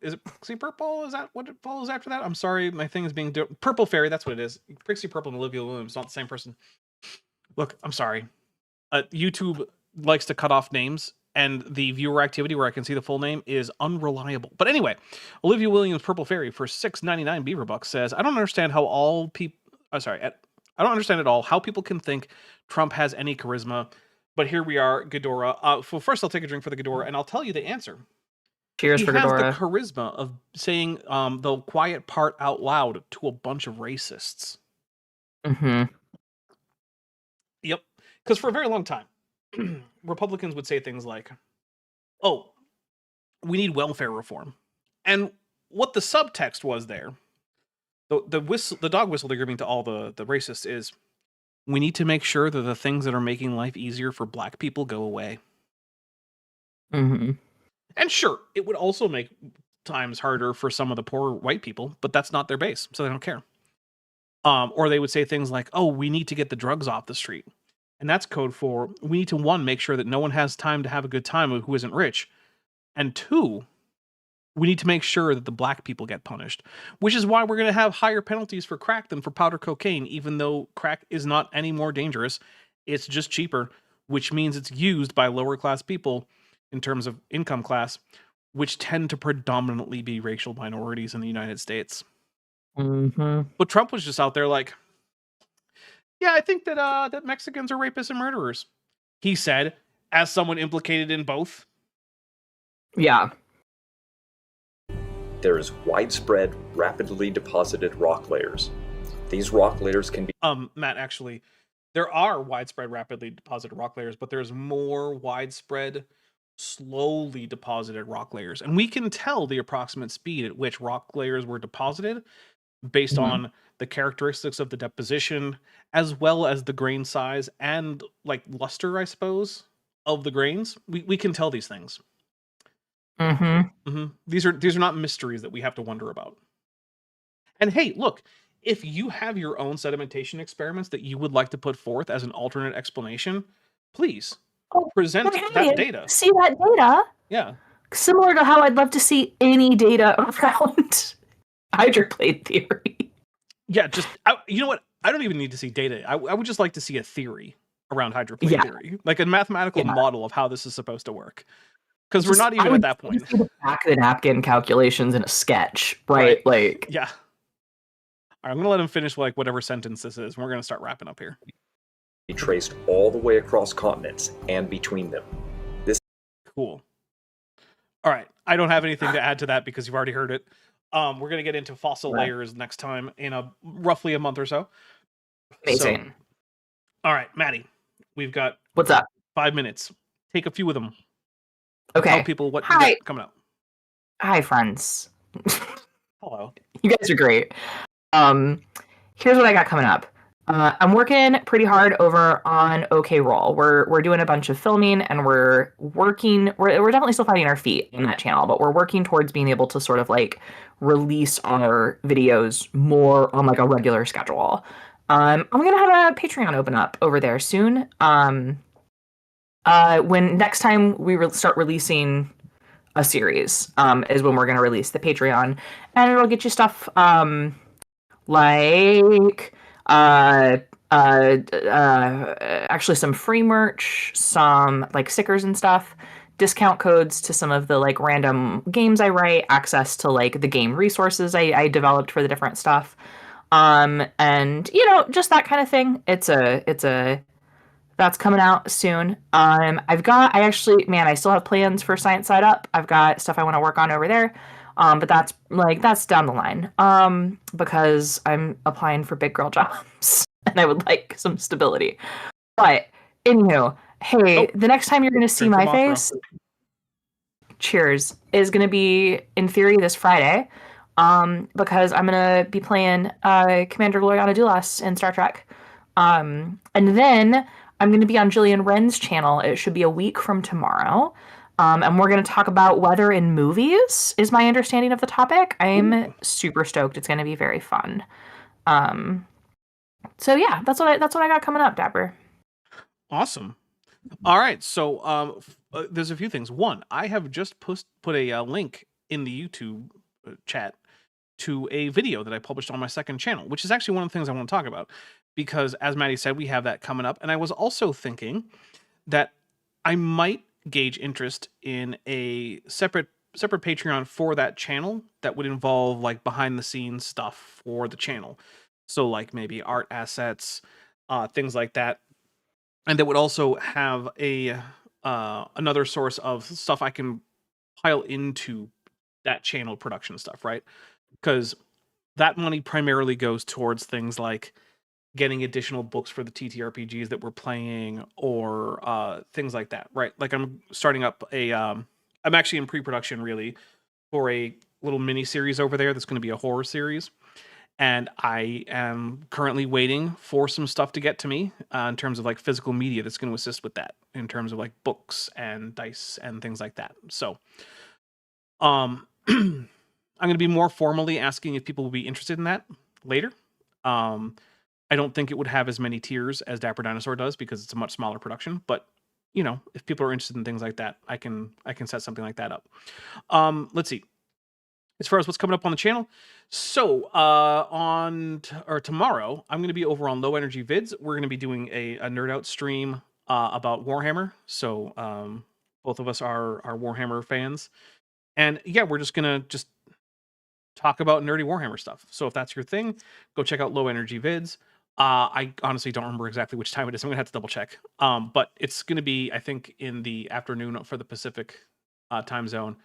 is it Pixie Purple? Is that what it follows after that? I'm sorry, my thing is being Purple Fairy. That's what it is. Pixie Purple and Olivia Williams, not the same person. Look, I'm sorry. YouTube likes to cut off names, and the viewer activity where I can see the full name is unreliable. But anyway, Olivia Williams, Purple Fairy for $6.99 Beaver Bucks says, I don't understand how all people. I don't understand at all how people can think Trump has any charisma. But here we are, Ghidorah. Well, first I'll take a drink for the Ghidorah, and I'll tell you the answer. Cheers He for has Ghidorah. the charisma of saying the quiet part out loud to a bunch of racists. Mm-hmm. Yep. Because for a very long time, Republicans would say things like, oh, we need welfare reform. And what the subtext was there, the dog whistle they're giving to all the racists is, we need to make sure that the things that are making life easier for black people go away. Mm-hmm. And sure, it would also make times harder for some of the poor white people, but that's not their base, so they don't care. Or they would say things like, oh, we need to get the drugs off the street. And that's code for, we need to, one, make sure that no one has time to have a good time who isn't rich. And two, we need to make sure that the black people get punished. Which is why we're going to have higher penalties for crack than for powder cocaine, even though crack is not any more dangerous. It's just cheaper, which means it's used by lower class people in terms of income class, which tend to predominantly be racial minorities in the United States. Mm-hmm. But Trump was just out there like, yeah, I think that that Mexicans are rapists and murderers. He said, as someone implicated in both. Yeah. There is widespread, rapidly deposited rock layers. These rock layers can be... Matt, actually, there are widespread, rapidly deposited rock layers, but there's more widespread, slowly deposited rock layers. And we can tell the approximate speed at which rock layers were deposited based on the characteristics of the deposition, as well as the grain size and like luster, I suppose, of the grains. We can tell these things. Mm-hmm. These are not mysteries that we have to wonder about. And hey, look, if you have your own sedimentation experiments that you would like to put forth as an alternate explanation, please present that data. See that data? Yeah. Similar to how I'd love to see any data around hydroplate theory. Yeah, you know what? I don't even need to see data. I would just like to see a theory around hydroplate theory, like a mathematical model of how this is supposed to work. Because we're not even at that point. The back of the napkin calculations in a sketch, right? Like, yeah. All right, I'm gonna let him finish like whatever sentence this is. And we're gonna start wrapping up here. Be traced all the way across continents and between them. This cool. All right, I don't have anything to add to that because you've already heard it. We're gonna get into fossil layers next time in roughly a month or so. Amazing. So, all right, Maddie, we've got What's up? 5 minutes. Take a few of them. Okay. Tell people what you Hi. got coming up. Hi, friends. Hello. You guys are great. Here's what I got coming up. I'm working pretty hard over on OK Roll. We're doing a bunch of filming, and we're definitely still finding our feet in that channel, but we're working towards being able to sort of like release our videos more on like a regular schedule. I'm gonna have a Patreon open up over there soon. When next time we start releasing a series, is when we're gonna release the Patreon, and it'll get you stuff like actually some free merch, some like stickers and stuff, discount codes to some of the like random games I write, access to like the game resources I developed for the different stuff, and just that kind of thing. That's coming out soon. I still have plans for Science Side Up. I've got stuff I want to work on over there. But that's down the line. Because I'm applying for big girl jobs and I would like some stability. But anywho, hey, the next time you're gonna see my face, cheers, is gonna be in theory this Friday. Because I'm gonna be playing Commander Gloriana Dulas in Star Trek. And then I'm going to be on Jillian Wren's channel. It should be a week from tomorrow. And we're going to talk about weather in movies, is my understanding of the topic. I'm super stoked. It's going to be very fun. So yeah, that's what I got coming up, Dapper. Awesome. All right. So there's a few things. One, I have just put a link in the YouTube chat to a video that I published on my second channel, which is actually one of the things I want to talk about. Because as Maddie said, we have that coming up. And I was also thinking that I might gauge interest in a separate Patreon for that channel that would involve like behind the scenes stuff for the channel. So like maybe art assets, things like that. And that would also have a another source of stuff I can pile into that channel production stuff, right? Because that money primarily goes towards things like getting additional books for the TTRPGs that we're playing, or things like that, right? Like I'm starting up I'm actually in pre-production really for a little mini series over there that's going to be a horror series, and I am currently waiting for some stuff to get to me in terms of like physical media that's going to assist with that, in terms of like books and dice and things like that. So I'm going to be more formally asking if people will be interested in that later. I don't think it would have as many tiers as Dapper Dinosaur does because it's a much smaller production. But if people are interested in things like that, I can set something like that up. Let's see. As far as what's coming up on the channel, so tomorrow, I'm going to be over on Low Energy Vids. We're going to be doing a nerd out stream about Warhammer. So both of us are Warhammer fans, and yeah, we're just gonna talk about nerdy Warhammer stuff. So if that's your thing, go check out Low Energy Vids. I honestly don't remember exactly which time it is. I'm gonna have to double check. But it's gonna be, I think, in the afternoon for the Pacific time zone,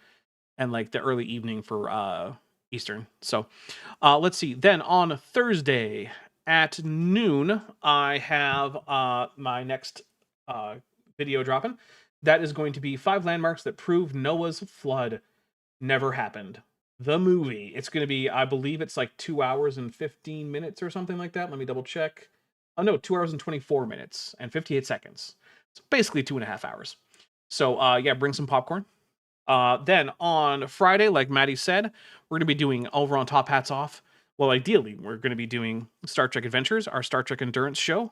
and like the early evening for Eastern. So let's see. Then on Thursday at noon, I have my next video dropping. That is going to be 5 landmarks that prove Noah's flood never happened. The movie. It's going to be, I believe it's like 2 hours and 15 minutes or something like that. Let me double check. Oh no, 2 hours and 24 minutes and 58 seconds. It's basically 2.5 hours. So yeah, bring some popcorn. Then on Friday, like Maddie said, we're going to be doing over on Top Hats Off. Well, ideally, we're going to be doing Star Trek Adventures, our Star Trek Endurance show.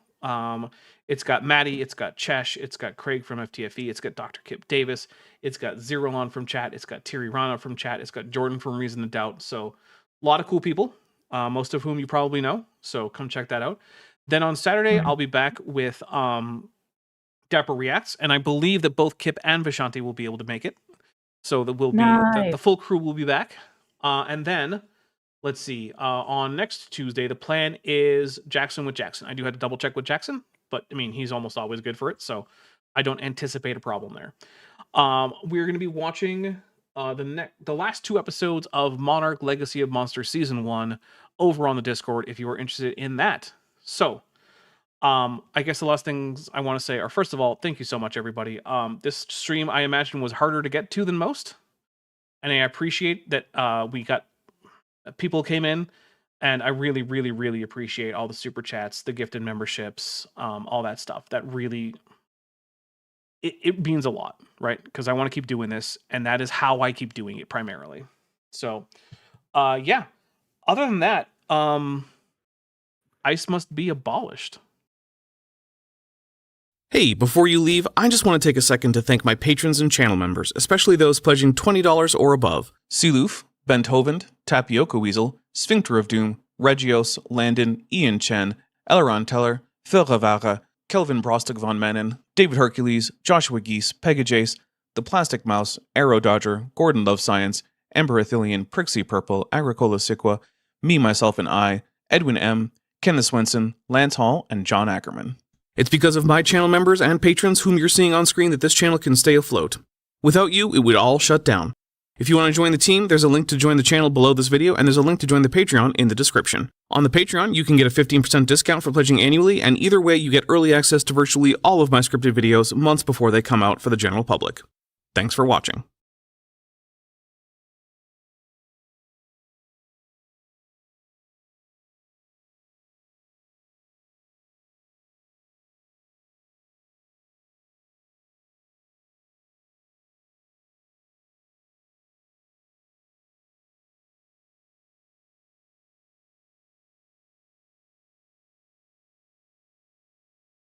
It's got Maddie, it's got Chesh, it's got Craig from FTFE, it's got Dr. Kip Davis, it's got Zerolon from chat, it's got Thierry Rana from chat, it's got Jordan from Reason to Doubt. So a lot of cool people, most of whom you probably know. So come check that out. Then on Saturday, I'll be back with Dapper Reacts, and I believe that both Kip and Vishanti will be able to make it. So that will be the full crew will be back. And then let's see. On next Tuesday, the plan is Jackson with Jackson. I do have to double check with Jackson, but I mean he's almost always good for it, so I don't anticipate a problem there. We're going to be watching the last 2 episodes of Monarch: Legacy of Monsters Season 1 over on the Discord if you are interested in that. So I guess the last things I want to say are, first of all, thank you so much, everybody. This stream, I imagine, was harder to get to than most. And I appreciate that we got people came in, and I really, really, really appreciate all the super chats, the gifted memberships, all that stuff. That really, it means a lot, right? Because I want to keep doing this, and that is how I keep doing it primarily. So, yeah. Other than that, ice must be abolished. Hey, before you leave, I just want to take a second to thank my patrons and channel members, especially those pledging $20 or above. Siloof, Benthovend, Tapioca Weasel, Sphincter of Doom, Regios, Landon, Ian Chen, Eleron Teller, Phil Ravara, Kelvin Brostok von Mennen, David Hercules, Joshua Geese, Pegajace, The Plastic Mouse, Arrow Dodger, Gordon Love Science, Ember Athelian, Prixie Purple, Agricola Siqua, Me, Myself, and I, Edwin M., Kenneth Swenson, Lance Hall, and John Ackerman. It's because of my channel members and patrons whom you're seeing on screen that this channel can stay afloat. Without you, it would all shut down. If you want to join the team, there's a link to join the channel below this video, and there's a link to join the Patreon in the description. On the Patreon, you can get a 15% discount for pledging annually, and either way, you get early access to virtually all of my scripted videos months before they come out for the general public. Thanks for watching.